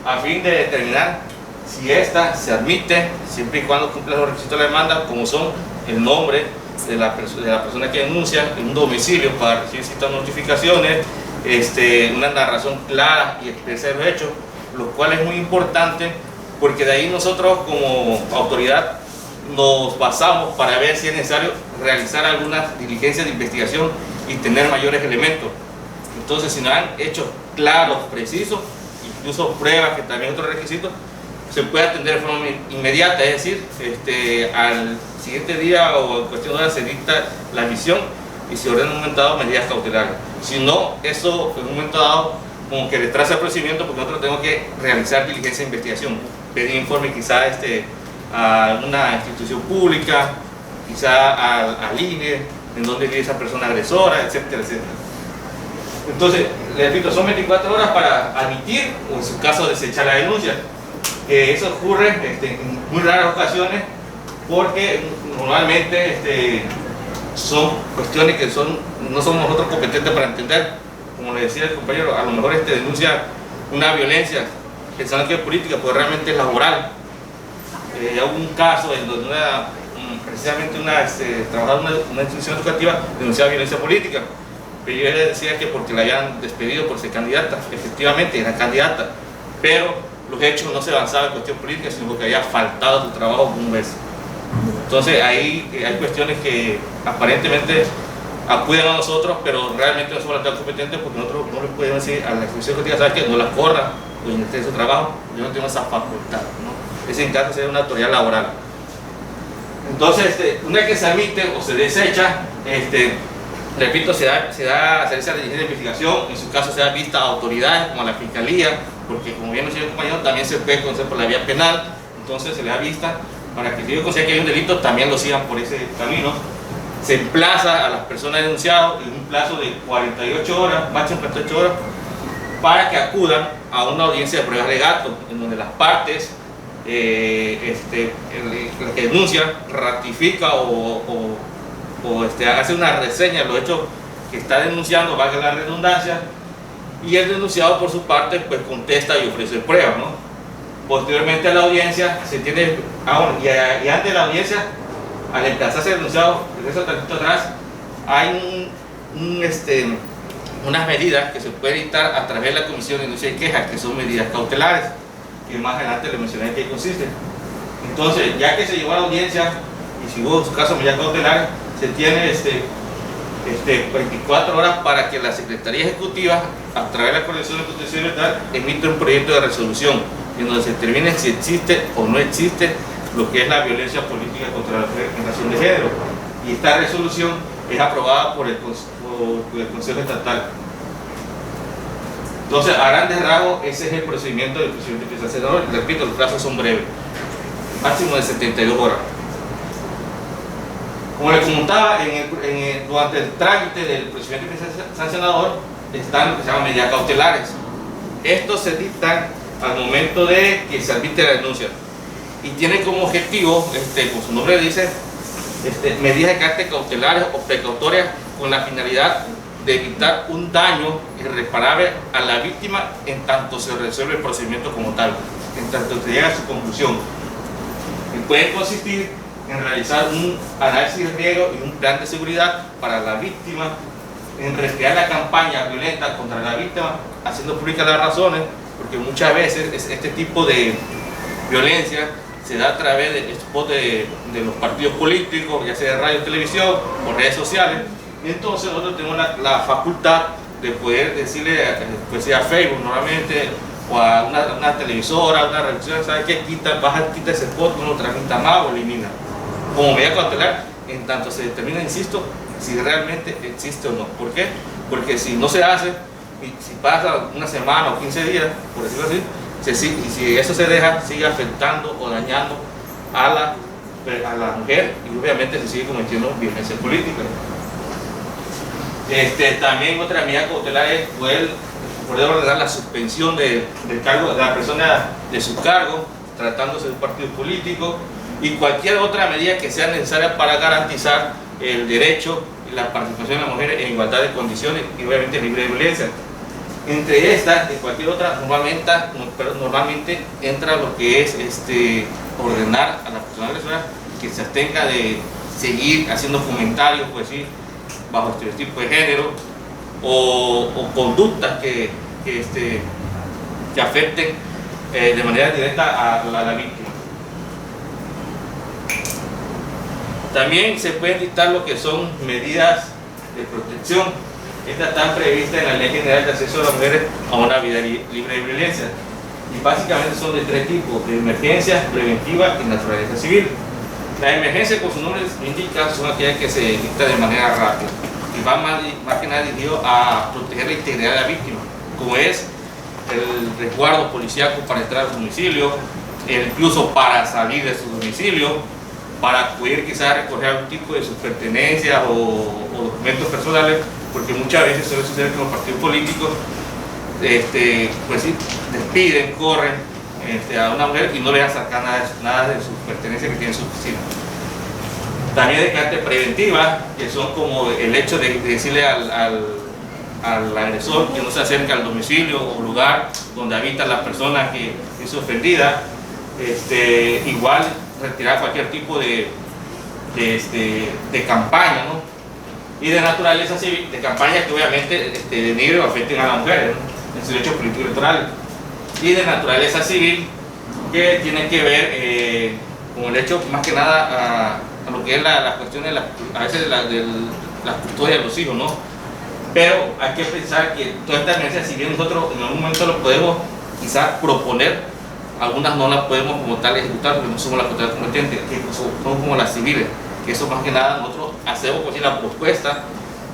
[SPEAKER 5] a fin de determinar si esta se admite, siempre y cuando cumpla los requisitos de la demanda, como son el nombre de la persona que denuncia, un domicilio para recibir ciertas notificaciones, una narración clara y expresa de los hechos, lo cual es muy importante porque de ahí nosotros como autoridad nos basamos para ver si es necesario realizar algunas diligencias de investigación y tener mayores elementos. Entonces, si no han hechos claros, precisos, incluso pruebas, que también es otro requisito, se puede atender de forma inmediata, es decir, al siguiente día o en cuestión de horas se dicta la visión y se ordena en un momento dado medidas cautelares. Si no, eso en un momento dado como que retrasa el procedimiento, porque nosotros tenemos que realizar diligencia de investigación, pedir informe quizá a una institución pública, quizá al INE, en donde vive esa persona agresora, etcétera, etcétera. Entonces, les repito, son 24 horas para admitir o en su caso desechar la denuncia. Eso ocurre en muy raras ocasiones porque normalmente son cuestiones que no somos nosotros competentes para entender. Como le decía el compañero, a lo mejor denuncia una violencia pensando que es política, pues realmente es laboral. Hubo un caso en donde precisamente trabajadora de una institución educativa denunciaba violencia política, pero yo le decía que porque la habían despedido por ser candidata. Efectivamente era candidata, pero los hechos no se avanzaban en cuestión política, sino porque había faltado a su trabajo un mes. Entonces ahí hay cuestiones que aparentemente acuden a nosotros, pero realmente no somos tan competentes porque nosotros no les podemos decir a la institución educativa, ¿sabes qué? No la corra o inerte su trabajo, yo no tengo esa facultad, ¿no? Ese en caso sería una autoridad laboral. Entonces, una vez que se admite o se desecha, repito, se realiza la diligencia de investigación, en su caso se da vista a autoridades como a la Fiscalía, porque como bien mencionó el compañero, también se puede conocer por la vía penal, entonces se le da vista para que si ellos consideran que hay un delito, también lo sigan por ese camino. Se emplaza a las personas denunciadas en un plazo de 48 horas, máximo 48 horas, para que acudan a una audiencia de pruebas de alegato, en donde las partes, el que denuncia, ratifica o hace una reseña de los hechos que está denunciando, valga la redundancia, y el denunciado por su parte pues contesta y ofrece pruebas, ¿no? Posteriormente a la audiencia se tiene, y antes de la audiencia, al emplazarse el denunciado, regreso tantito atrás, hay unas medidas que se pueden dictar a través de la Comisión de Denuncia y Quejas, que son medidas cautelares, que más adelante les mencioné en qué consisten. Entonces, ya que se llegó a la audiencia, y si hubo en su caso medidas cautelares, se tiene 24 horas para que la Secretaría Ejecutiva, a través de la Coordinación de Protección y Libertad, emita un proyecto de resolución en donde se determine si existe o no existe lo que es la violencia política contra la mujer en razón de género. Y esta resolución es aprobada por el Consejo Estatal. Entonces, a grandes rasgos, ese es el procedimiento del presidente principal senador. Repito, los plazos son breves, máximo de 72 horas. Como les comentaba, durante el trámite del procedimiento principal sancionador están lo que se llaman medidas cautelares. Estos se dictan al momento de que se admite la denuncia y tiene como objetivo, como su nombre dice, medidas de carácter cautelares o precautorias con la finalidad de evitar un daño irreparable a la víctima en tanto se resuelve el procedimiento como tal, en tanto se llega a su conclusión. Y puede consistir en realizar un análisis de riesgo y un plan de seguridad para la víctima, en recrear la campaña violenta contra la víctima, haciendo públicas las razones, porque muchas veces este tipo de violencia se da a través de spots de los partidos políticos, ya sea de radio, televisión o redes sociales. Y entonces nosotros tenemos la facultad de poder decirle, pues sea a Facebook normalmente, o a una televisora, una redacción, ¿sabes qué? Quita ese spot, no lo transmita más o elimina. Como medida cautelar, en tanto se determina, insisto, si realmente existe o no. ¿Por qué? Porque si no se hace, y si pasa una semana o 15 días, por decirlo así, y si eso se deja, sigue afectando o dañando a la mujer y obviamente se sigue cometiendo violencia política. También otra medida cautelar es poder ordenar la suspensión del cargo de la persona de su cargo, tratándose de un partido político, y cualquier otra medida que sea necesaria para garantizar el derecho y la participación de la mujer en igualdad de condiciones y obviamente libre de violencia. Entre estas y cualquier otra, normalmente entra lo que es ordenar a la persona agresora que se abstenga de seguir haciendo comentarios, pues sí, bajo estereotipo de género o conductas que afecten de manera directa a la víctima. También se pueden dictar lo que son medidas de protección. Estas están previstas en la Ley General de Acceso de las Mujeres a una vida libre de violencia. Y básicamente son de tres tipos: de emergencia, preventiva y naturaleza civil. La emergencia, como su nombre indica, son aquellas que se dictan de manera rápida y van más que nada dirigido a proteger la integridad de la víctima, como es el resguardo policíaco para entrar a su domicilio, incluso para salir de su domicilio, para acudir quizás a recoger algún tipo de sus pertenencias o documentos personales, porque muchas veces suele suceder que los partidos políticos pues sí, despiden, corren a una mujer y no le dejan sacar nada de sus pertenencias que tiene en su oficina. También de carácter preventiva, que son como el hecho de decirle al agresor que no se acerque al domicilio o lugar donde habita la persona que es ofendida. Igual retirar cualquier tipo de campaña, ¿no? Y de naturaleza civil, de campañas que obviamente denigren o afecten a las mujeres, ¿no?, en su derecho político electoral. Y de naturaleza civil, que tienen que ver con el hecho más que nada a lo que es la cuestión de a veces de la custodia de los hijos, ¿no? Pero hay que pensar que toda esta emergencia, si bien nosotros en algún momento lo podemos quizás proponer, algunas no las podemos como tal ejecutar porque no somos las autoridades competentes, que son como las civiles, que eso más que nada nosotros hacemos pues, la propuesta,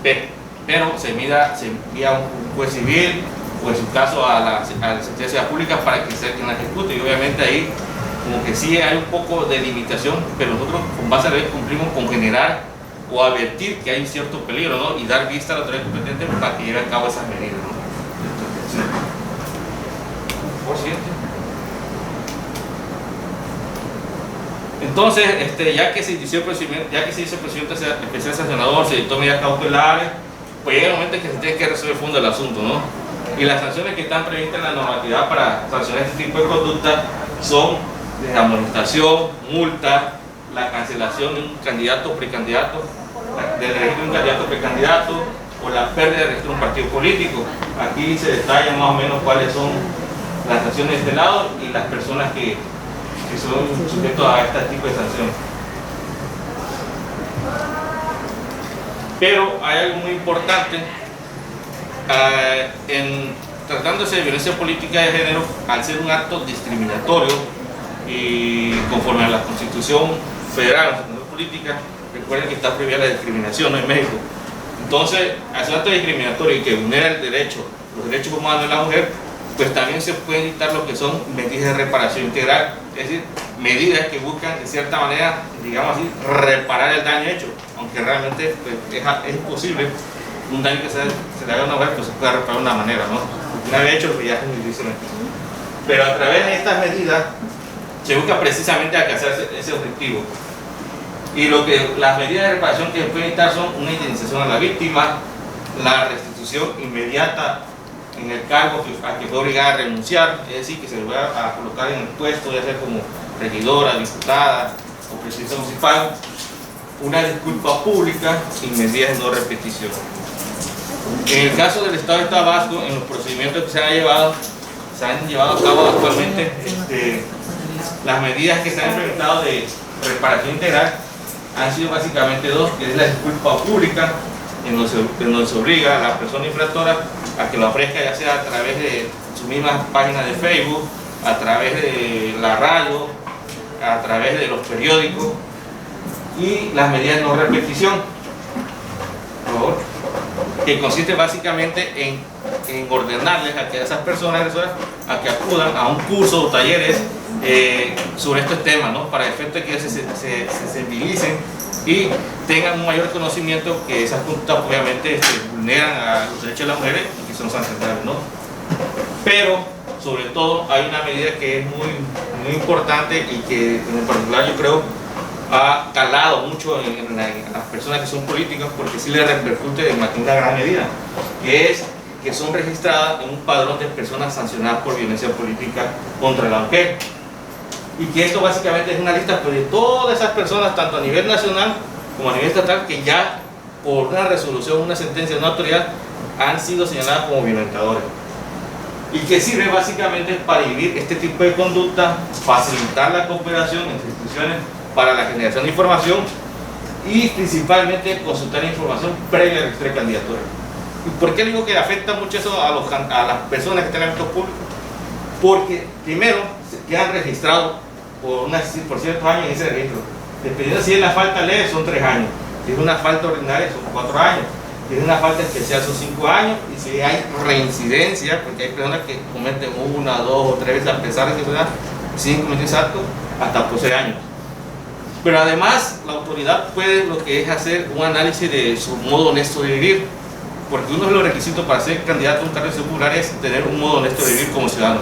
[SPEAKER 5] pero se envía un juez civil o en su caso a la sentencia pública para que sea quien la ejecute, y obviamente ahí como que sí hay un poco de limitación, pero nosotros con base a la ley cumplimos con generar o advertir que hay un cierto peligro, ¿no?, y dar vista a la autoridad competente para que lleve a cabo esas medidas, ¿no? Por cierto. Entonces, ya que se inició el procedimiento, ya que se hizo el procedimiento especial sancionador, se dictó medidas cautelares, pues llega el momento en que se tiene que resolver el fondo del asunto, ¿no? Y las sanciones que están previstas en la normatividad para sancionar este tipo de conducta son desde amonestación, multa, la cancelación de un candidato o precandidato, del registro de un candidato o precandidato, o la pérdida de registro de un partido político. Aquí se detallan más o menos cuáles son las sanciones de este lado y las personas que son sujetos a este tipo de sanciones. Pero hay algo muy importante, tratándose de violencia política de género, al ser un acto discriminatorio y conforme a la Constitución Federal, la Constitución Política, recuerden que está prohibida la discriminación, ¿no?, en México. Entonces, al ser un acto discriminatorio y que vulnera los derechos humanos de la mujer, pues también se pueden dictar lo que son medidas de reparación integral, es decir, medidas que buscan de cierta manera, digamos así, reparar el daño hecho, aunque realmente pues, es imposible un daño que se le haga a una mujer, pues se puede reparar de una manera, ¿no? Porque una vez hecho, pues ya es muy difícil. Pero a través de estas medidas se busca precisamente alcanzar ese objetivo. Y las medidas de reparación que se pueden dictar son una indemnización a la víctima, la restitución inmediata en el cargo a que fue obligada a renunciar, es decir, que se le va a colocar en el puesto, ya sea como regidora, diputada o presidenta municipal, una disculpa pública y medidas de no repetición. En el caso del Estado de Tabasco, en los procedimientos que se han llevado a cabo actualmente, las medidas que se han implementado de reparación integral han sido básicamente dos, que es la disculpa pública, en donde se obliga a la persona infractora a que lo ofrezca, ya sea a través de su misma página de Facebook, a través de la radio, a través de los periódicos, y las medidas de no repetición, por favor, que consiste básicamente en ordenarles a que esas personas agresoras a que acudan a un curso o talleres sobre estos temas, ¿no?, para el efecto de que se sensibilicen y tengan un mayor conocimiento que esas conductas obviamente vulneran a los derechos de las mujeres y que son sancionables, ¿no? Pero sobre todo hay una medida que es muy importante y que en particular yo creo ha calado mucho en las personas que son políticas, porque sí les repercute en una gran medida, que es que son registradas en un padrón de personas sancionadas por violencia política contra la mujer. Y que esto básicamente es una lista pues, de todas esas personas, tanto a nivel nacional como a nivel estatal, que ya por una resolución, una sentencia de una autoridad, han sido señaladas como violentadores. Y que sirve básicamente para inhibir este tipo de conducta, facilitar la cooperación entre instituciones para la generación de información y principalmente consultar información previa a registrar candidatura. ¿Y por qué digo que afecta mucho eso a las personas que están en el ámbito público? Porque primero se quedan registrados por ciertos años en ese registro. Dependiendo si es la falta leve son 3 años, si es una falta ordinaria son 4 años, si es una falta especial son 5 años, y si hay reincidencia, porque hay personas que cometen 1, 2 o 3 veces a pesar de que sean 5 cometidos actos, hasta por 6 años. Pero además la autoridad puede lo que es hacer un análisis de su modo honesto de vivir, porque uno de los requisitos para ser candidato a un cargo popular es tener un modo honesto de vivir como ciudadano.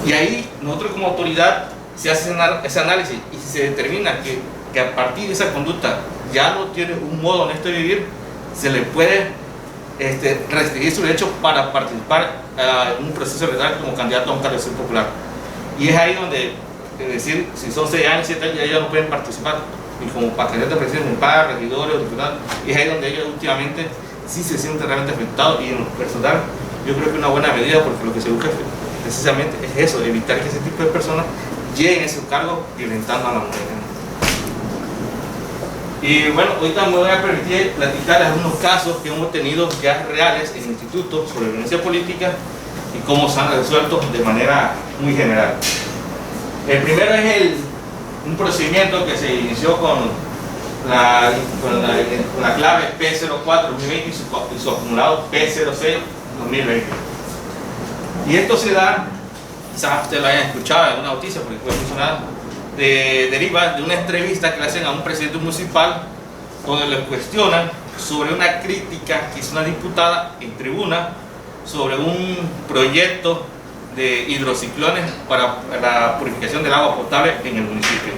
[SPEAKER 5] Y ahí nosotros como autoridad se hace ese análisis, y si se determina que a partir de esa conducta ya no tiene un modo honesto de vivir, se le puede restringir su derecho para participar en un proceso electoral como candidato a un cargo popular. Y es ahí donde, es decir, si son 6 años, 7 años, ya no pueden participar, y como para candidatos a presidente, municipal, regidores, diputados, y es ahí donde ellos últimamente sí se sienten realmente afectados. Y en lo personal yo creo que es una buena medida, porque lo que se busca precisamente es eso, evitar que ese tipo de personas lleguen a ese cargo violentando a la mujer. Y bueno, ahorita me voy a permitir platicar algunos casos que hemos tenido ya reales en el instituto sobre violencia política y cómo se han resuelto de manera muy general. El primero es un procedimiento que se inició con la clave P04-2020 y su acumulado P06-2020. Y esto se da, quizás ustedes lo hayan escuchado en alguna noticia porque fue mencionada, deriva de una entrevista que le hacen a un presidente municipal donde le cuestionan sobre una crítica que hizo una diputada en tribuna sobre un proyecto de hidrociclones para la purificación del agua potable en el municipio.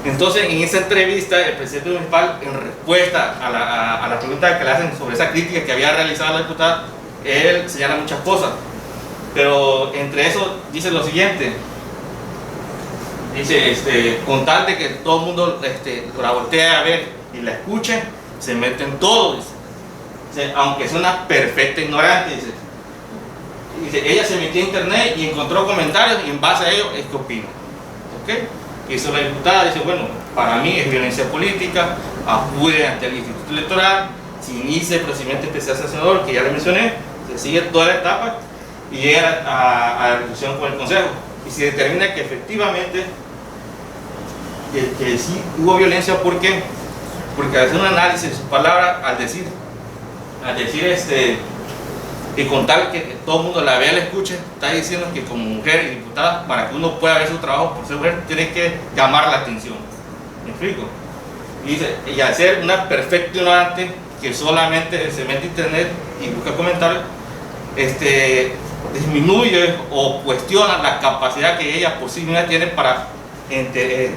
[SPEAKER 5] Entonces, en esa entrevista, el presidente municipal, en respuesta a la pregunta que le hacen sobre esa crítica que había realizado la diputada, él señala muchas cosas, pero entre eso dice lo siguiente. Dice, con tal de que todo el mundo la voltee a ver y la escuche, se mete en todo, dice, aunque es una perfecta ignorante, dice, ella se metió a internet y encontró comentarios y en base a ello es que opina. ¿Okay? Y eso la diputada dice, bueno, para mí es violencia política, acude ante el Instituto Electoral, se inicia el procedimiento especial sancionador que ya le mencioné, se sigue toda la etapa y llega a la resolución con el Consejo. Y se determina que efectivamente que sí hubo violencia. ¿Por qué? Porque al hacer un análisis de sus palabras, al decir que con tal que todo el mundo la vea y la escuche, está diciendo que como mujer y diputada, para que uno pueda ver su trabajo por ser mujer, tiene que llamar la atención. ¿Me explico? Y dice, y al ser una perfecta ignorante que solamente se mete a internet y busca comentarios, disminuye o cuestiona la capacidad que ella por sí misma tiene para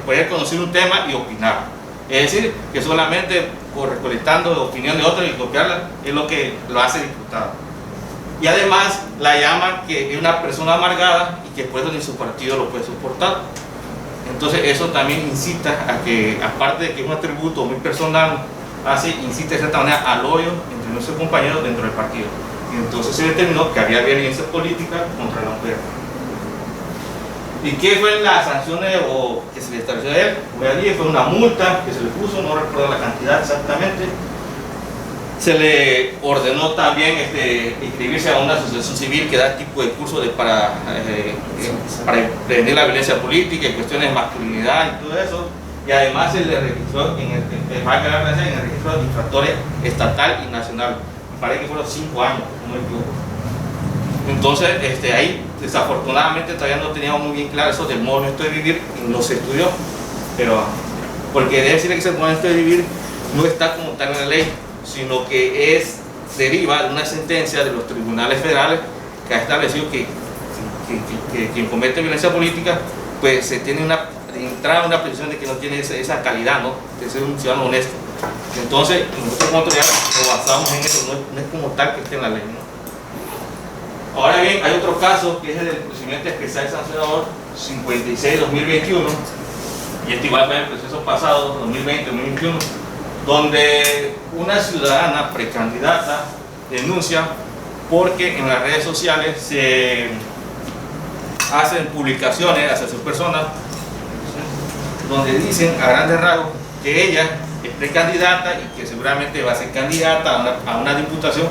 [SPEAKER 5] poder conocer un tema y opinar. Es decir, que solamente por recolectando la opinión de otros y copiarla es lo que lo hace diputada. Y además la llaman que es una persona amargada y que por eso ni su partido lo puede soportar. Entonces eso también incita a que, aparte de que es un atributo muy personal, incita de cierta manera al odio entre nuestros compañeros dentro del partido. Y entonces se determinó que había violencia política contra la mujer. ¿Y qué fue la sanción que se le estableció a él? Fue una multa que se le puso, no recuerdo la cantidad exactamente. Se le ordenó también inscribirse a una asociación civil que da tipo de curso para prevenir la violencia política y cuestiones de masculinidad y todo eso. Y además se le registró en el registro de infractores estatal y nacional. Me parece que fueron 5 años, no me equivoco. Entonces, ahí desafortunadamente todavía no teníamos muy bien claro eso del modo honesto de vivir y no se estudió. Pero, porque debe decir que ese modo honesto de vivir no está como tal en la ley, sino que deriva de una sentencia de los tribunales federales que ha establecido que quien comete violencia política, pues se tiene entrar en una posición de que no tiene esa calidad, ¿no? De ser un ciudadano honesto. Entonces, nosotros como autoridad nos basamos en eso, no es como tal que esté en la ley, ¿no? Ahora bien, hay otro caso que es el del procedimiento especial sancionador 56-2021, y igual fue el proceso pasado, 2020-2021, donde una ciudadana precandidata denuncia porque en las redes sociales se hacen publicaciones hacia sus personas donde dicen a grandes rasgos que ella es precandidata y que seguramente va a ser candidata a una diputación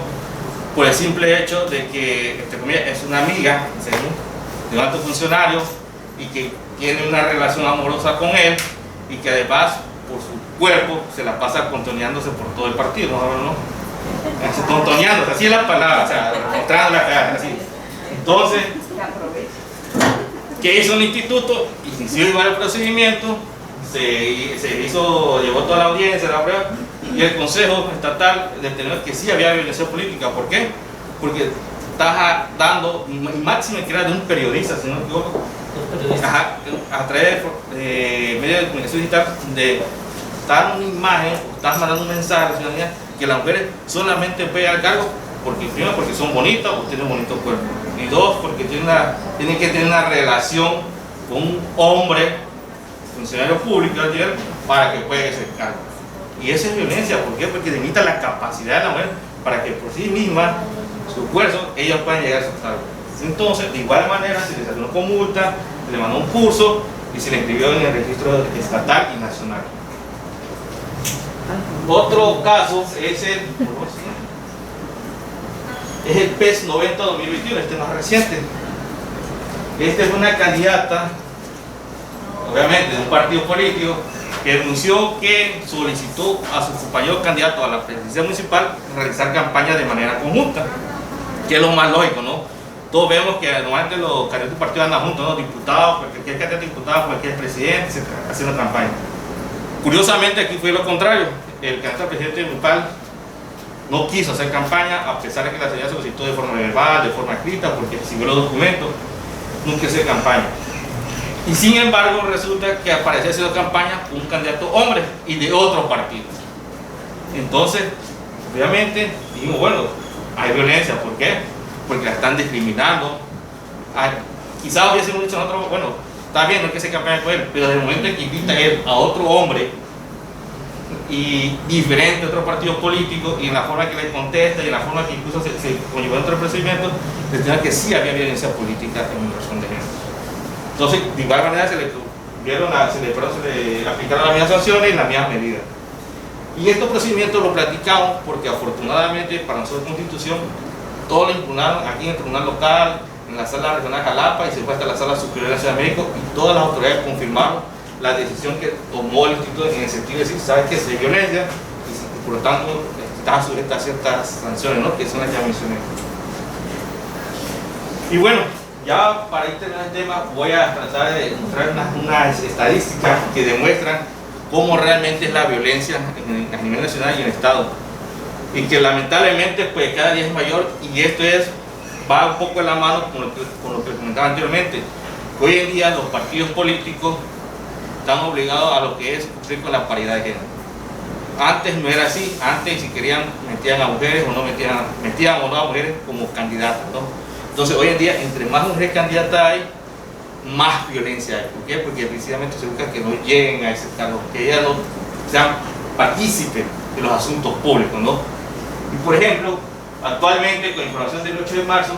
[SPEAKER 5] por el simple hecho de que entre comillas, es una amiga de un alto funcionario y que tiene una relación amorosa con él y que además por su cuerpo se la pasa contoneándose por todo el partido, ¿no? Contoneándose, así es la palabra, o sea, mostrando la cara, así. Entonces, ¿qué hizo el instituto? Inició varios procedimientos, llevó toda la audiencia, la prueba, y el Consejo Estatal determinó que sí había violencia política. ¿Por qué? Porque estás dando, máximo que era de un periodista, si no me equivoco, a través de medios de comunicación digital, de dar una imagen, o estás mandando un mensaje a la ciudadanía que las mujeres solamente pueden al cargo porque, primero, porque son bonitas o tienen bonito cuerpo, y dos, porque tienen que tener una relación con un hombre, funcionario público, para que pueda ese cargo. Y esa es violencia. ¿Por qué? Porque limita la capacidad de la mujer para que por sí misma, su esfuerzo, ellas puedan llegar a su cargo. Entonces, de igual manera, se les sancionó con multa, se le mandó un curso y se le inscribió en el registro estatal y nacional. Otro caso es el PES 90-2021, este más reciente. Esta es una candidata, obviamente de un partido político, que denunció que solicitó a su compañero candidato a la presidencia municipal realizar campaña de manera conjunta, que es lo más lógico, ¿no? Todos vemos que normalmente los candidatos del partido andan juntos, ¿no? Diputados, cualquier candidato de diputado, cualquier presidente, haciendo campaña. Curiosamente aquí fue lo contrario. El candidato a presidente municipal no quiso hacer campaña, a pesar de que la señora solicitó de forma verbal, de forma escrita, porque siguió los documentos, nunca hizo campaña. Y sin embargo resulta que apareció haciendo campaña un candidato hombre y de otro partido. Entonces, obviamente, dijimos, bueno, hay violencia. ¿Por qué? Porque la están discriminando. Quizás hubiésemos dicho nosotros, bueno, está bien, no hay que hacer campaña con él, pero desde el momento en que invita a él a otro hombre y diferente a otro partido político, y en la forma que le contesta y en la forma que incluso se conllevó otro procedimiento, les dijeron que sí había violencia política en razón de género. Entonces, de igual manera se le aplicaron las mismas sanciones y las mismas medidas. Y estos procedimientos lo platicamos porque afortunadamente para nosotros Constitución todo lo impugnaron aquí en el Tribunal Local, en la Sala Regional Jalapa, y se fue hasta la Sala Superior de la Ciudad de México, y todas las autoridades confirmaron la decisión que tomó el instituto en el sentido de decir, sabes que es violencia y por lo tanto está sujeta a ciertas sanciones, ¿no? Que son las que ya mencioné. Y bueno, ya para ir terminando el tema, voy a tratar de mostrar unas estadísticas que demuestran cómo realmente es la violencia a nivel nacional y en el Estado. Y que lamentablemente pues cada día es mayor, y esto va un poco en la mano con lo que comentaba anteriormente. Hoy en día los partidos políticos están obligados a lo que es cumplir con la paridad de género. Antes no era así. Antes, si querían, metían a mujeres o no metían o no a mujeres como candidatas, ¿no? Entonces hoy en día, entre más mujeres candidatas hay, más violencia hay. ¿Por qué? Porque precisamente se busca que no lleguen a ese cargo, que ellas no sean partícipes de los asuntos públicos, ¿no? Y por ejemplo, actualmente, con información del 8 de marzo,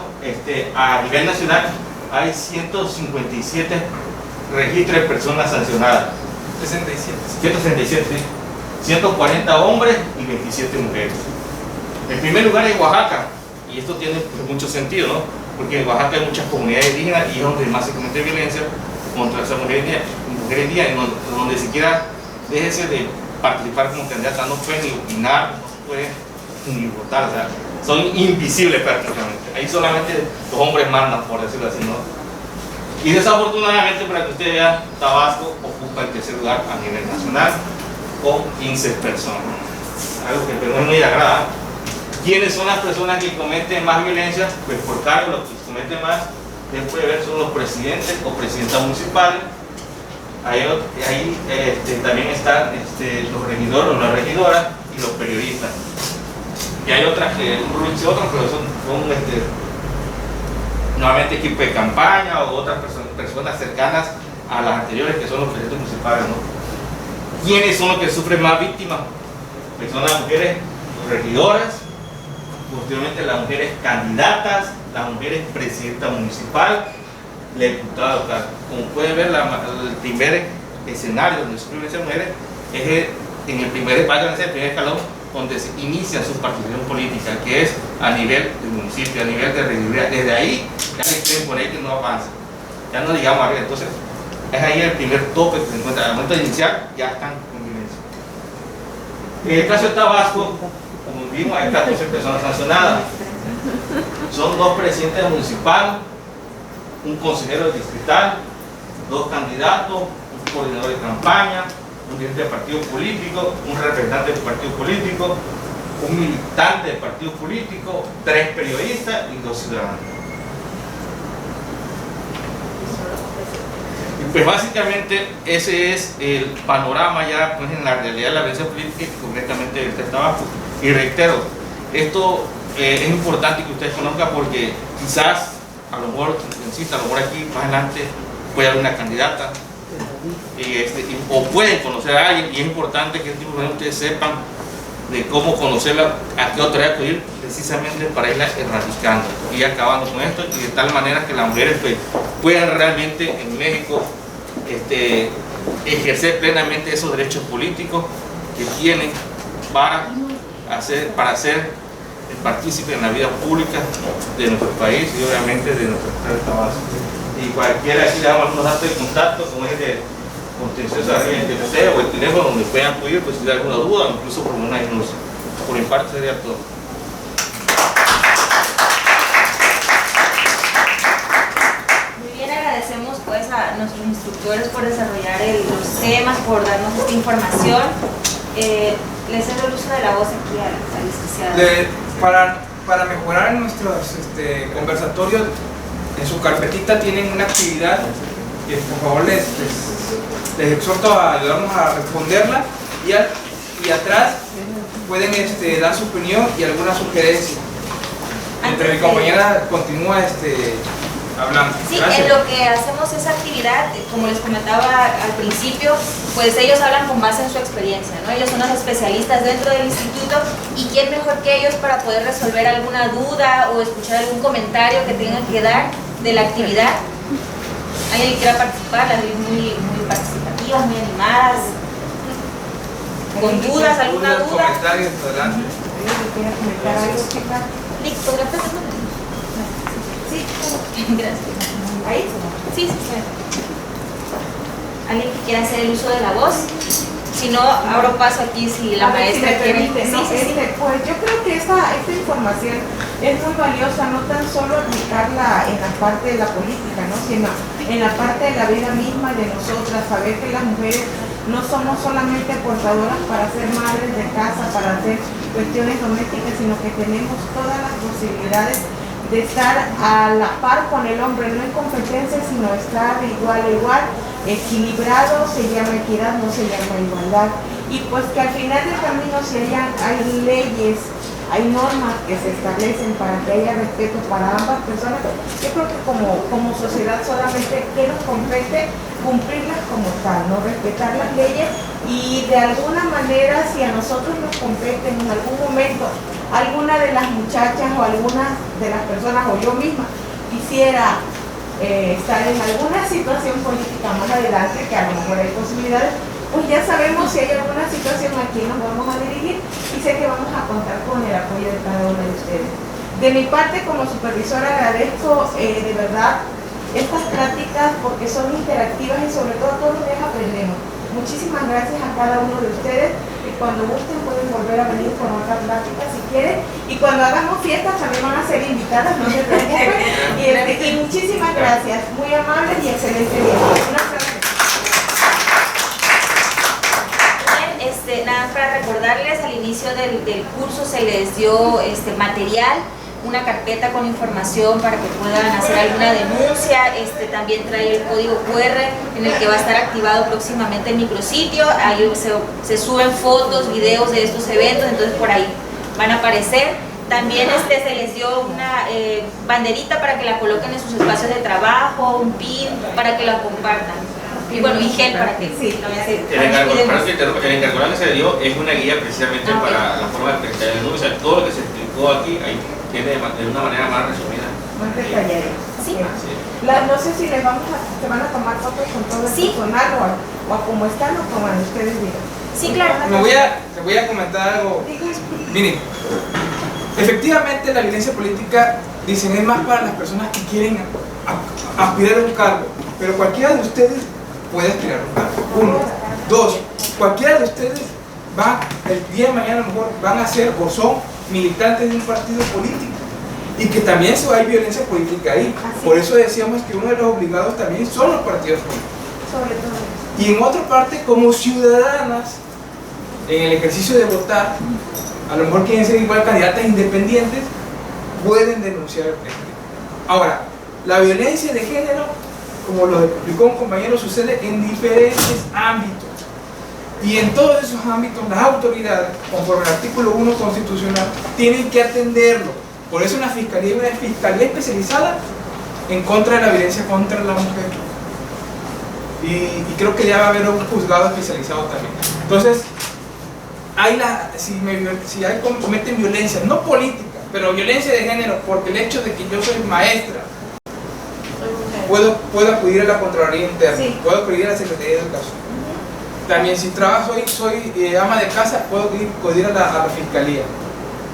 [SPEAKER 5] a nivel nacional hay 157 registros de personas sancionadas. 167, ¿sí? 140 hombres y 27 mujeres. En primer lugar es Oaxaca, y esto tiene mucho sentido, ¿no? Porque en Oaxaca hay muchas comunidades indígenas y es donde más se comete violencia contra esas mujeres indígenas, donde siquiera déjese de participar como candidata, no pueden ni opinar, no pueden ni votar, o sea, son invisibles prácticamente. Ahí solamente los hombres mandan, por decirlo así, ¿no? Y desafortunadamente, para que usted vea, Tabasco ocupa el tercer lugar a nivel nacional con 15 personas. Algo que no es muy agradable. ¿Quiénes son las personas que cometen más violencia? Pues por cargo, los que cometen más, usted puede ver, son los presidentes o presidentas municipales. Ahí también están los regidores o las regidoras y los periodistas. Y hay otras que pero son nuevamente equipos de campaña o otras personas cercanas a las anteriores, que son los presidentes municipales, ¿no? ¿Quiénes son los que sufren más víctimas? Pues son las mujeres regidores, posteriormente las mujeres candidatas, las mujeres presidenta municipal, la diputada local. Como pueden ver, el primer escenario donde sufren esas mujeres es en el primer escalón donde se inicia su participación política, que es a nivel del municipio, a nivel de regiduría. Desde ahí ya le creen por ahí que no avanza, ya no llegamos arriba. Entonces es ahí el primer tope que se encuentra. Al momento de iniciar ya están con violencia. En el caso de Tabasco, como vimos, hay 14 personas sancionadas. Son 2 presidentes municipales, un consejero distrital, 2 candidatos, un coordinador de campaña, un dirigente de partido político, un representante del partido político, un militante del partido político, 3 periodistas y 2 ciudadanos. Y pues básicamente ese es el panorama ya pues, en la realidad de la violencia política y concretamente del Tabasco. Y reitero, esto es importante que ustedes conozcan porque quizás, a lo mejor, insisto, a lo mejor aquí más adelante puede haber una candidata o pueden conocer a alguien y es importante que ustedes sepan de cómo conocerla, a qué autoridad acudir precisamente para irla erradicando y acabando con esto y de tal manera que las mujeres pues, puedan realmente en México ejercer plenamente esos derechos políticos que tienen para ser partícipe en la vida pública de nuestro país y obviamente de nuestro estado de Tabasco. Y cualquiera aquí le damos algunos datos de contacto, como es de contencioso arriba en TTC o el teléfono donde puedan acudir, pues si hay alguna duda o incluso por una denuncia. Por mi parte sería todo.
[SPEAKER 1] Muy bien, agradecemos pues a nuestros instructores por desarrollar los temas, por darnos esta información. Le cedo el uso de la voz aquí al licenciado.
[SPEAKER 2] Para mejorar nuestros conversatorios, en su carpetita tienen una actividad que por favor les exhorto a ayudarnos a responderla y atrás pueden dar su opinión y alguna sugerencia. Mientras mi compañera continúa hablando.
[SPEAKER 1] Sí,
[SPEAKER 2] gracias.
[SPEAKER 1] en lo que hacemos esa actividad, como les comentaba al principio, pues ellos hablan con base en su experiencia, ¿no? Ellos son los especialistas dentro del instituto y quién mejor que ellos para poder resolver alguna duda o escuchar algún comentario que tengan que dar de la actividad. ¿Alguien que quiera participar? Las vi muy participativas, muy animadas. ¿Con dudas? ¿Alguna duda?
[SPEAKER 2] Comentarios, adelante.
[SPEAKER 1] Lick, ¿podría presentar? Sí, gracias. ¿Ahí? Sí, sí. ¿Alguien que quiera hacer el uso de la voz? Si no, abro paso aquí si la maestra
[SPEAKER 3] si
[SPEAKER 1] quiere.
[SPEAKER 3] permite, ¿no? Pues yo creo que esta información es muy valiosa, no tan solo aplicarla en la parte de la política, ¿no? Sino en la parte de la vida misma de nosotras, saber que las mujeres no somos solamente portadoras para ser madres de casa, para hacer cuestiones domésticas, sino que tenemos todas las posibilidades de estar a la par con el hombre, no en competencia, sino estar de igual a igual, equilibrado, se llama equidad, no se llama igualdad. Y pues que al final del camino, si hay leyes, hay normas que se establecen para que haya respeto para ambas personas, yo creo que como sociedad solamente que nos compete cumplirlas como tal, no respetar las leyes y de alguna manera si a nosotros nos compete en algún momento alguna de las muchachas o alguna de las personas o yo misma quisiera estar en alguna situación política más adelante, que a lo mejor hay posibilidades, pues ya sabemos si hay alguna situación a quién nos vamos a dirigir y sé que vamos a contar con el apoyo de cada uno de ustedes. De mi parte como supervisora agradezco de verdad estas pláticas porque son interactivas y sobre todo todos los días aprendemos. Muchísimas gracias a cada uno de ustedes y cuando gusten pueden volver a venir con otra plática si quieren y cuando hagamos fiestas también van a ser invitadas, no se preocupen y muchísimas gracias, muy amables y excelente día.
[SPEAKER 1] Bien, nada para recordarles, al inicio del curso se les dio material, una carpeta con información para que puedan hacer alguna denuncia. También trae el código QR en el que va a estar activado próximamente el micrositio. Ahí se suben fotos, videos de estos eventos, entonces por ahí van a aparecer. También se les dio una banderita para que la coloquen en sus espacios de trabajo, un pin para que la compartan. Y bueno, y gel para que sí, lo vean.
[SPEAKER 5] El encargado que se dio es una guía precisamente para la forma de prestar el denuncia. Todo lo que se explicó aquí ahí tiene de una manera más resumida.
[SPEAKER 3] Más detallada.
[SPEAKER 1] Sí.
[SPEAKER 3] No sé si se van a tomar fotos con todo el personal o como están o como ustedes digan.
[SPEAKER 1] Sí, claro.
[SPEAKER 2] Te voy a comentar algo. Miren, efectivamente la violencia política, dicen, es más para las personas que quieren aspirar a un cargo, pero cualquiera de ustedes puede aspirar a un cargo. Uno. Dos, cualquiera de ustedes va, el día de mañana a lo mejor van a ser o son militantes de un partido político y que también hay violencia política ahí. Por eso decíamos que uno de los obligados también son los partidos políticos.
[SPEAKER 3] Sobre todo.
[SPEAKER 2] Y en otra parte, como ciudadanas, en el ejercicio de votar, a lo mejor quieren ser igual candidatas independientes, pueden denunciar el presidente. Ahora, la violencia de género, como lo explicó un compañero, sucede en diferentes ámbitos. Y en todos esos ámbitos, las autoridades, conforme al artículo 1 constitucional, tienen que atenderlo. Por eso una fiscalía especializada en contra de la violencia contra la mujer. Y creo que ya va a haber un juzgado especializado también. Entonces, si hay cometen violencia, no política, pero violencia de género, porque el hecho de que yo soy maestra, puedo acudir a la Contraloría Interna,
[SPEAKER 3] Sí.
[SPEAKER 2] puedo acudir a la Secretaría de Educación. También si trabajo, soy ama de casa, puedo acudir a la Fiscalía.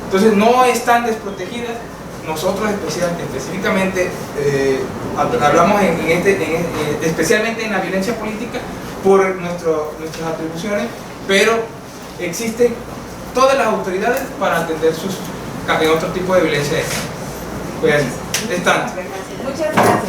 [SPEAKER 2] Entonces no están desprotegidas. Nosotros específicamente hablamos especialmente en la violencia política por nuestras atribuciones, pero existen todas las autoridades para atender en otro tipo de violencia. Pues, es tanto.
[SPEAKER 3] Muchas gracias.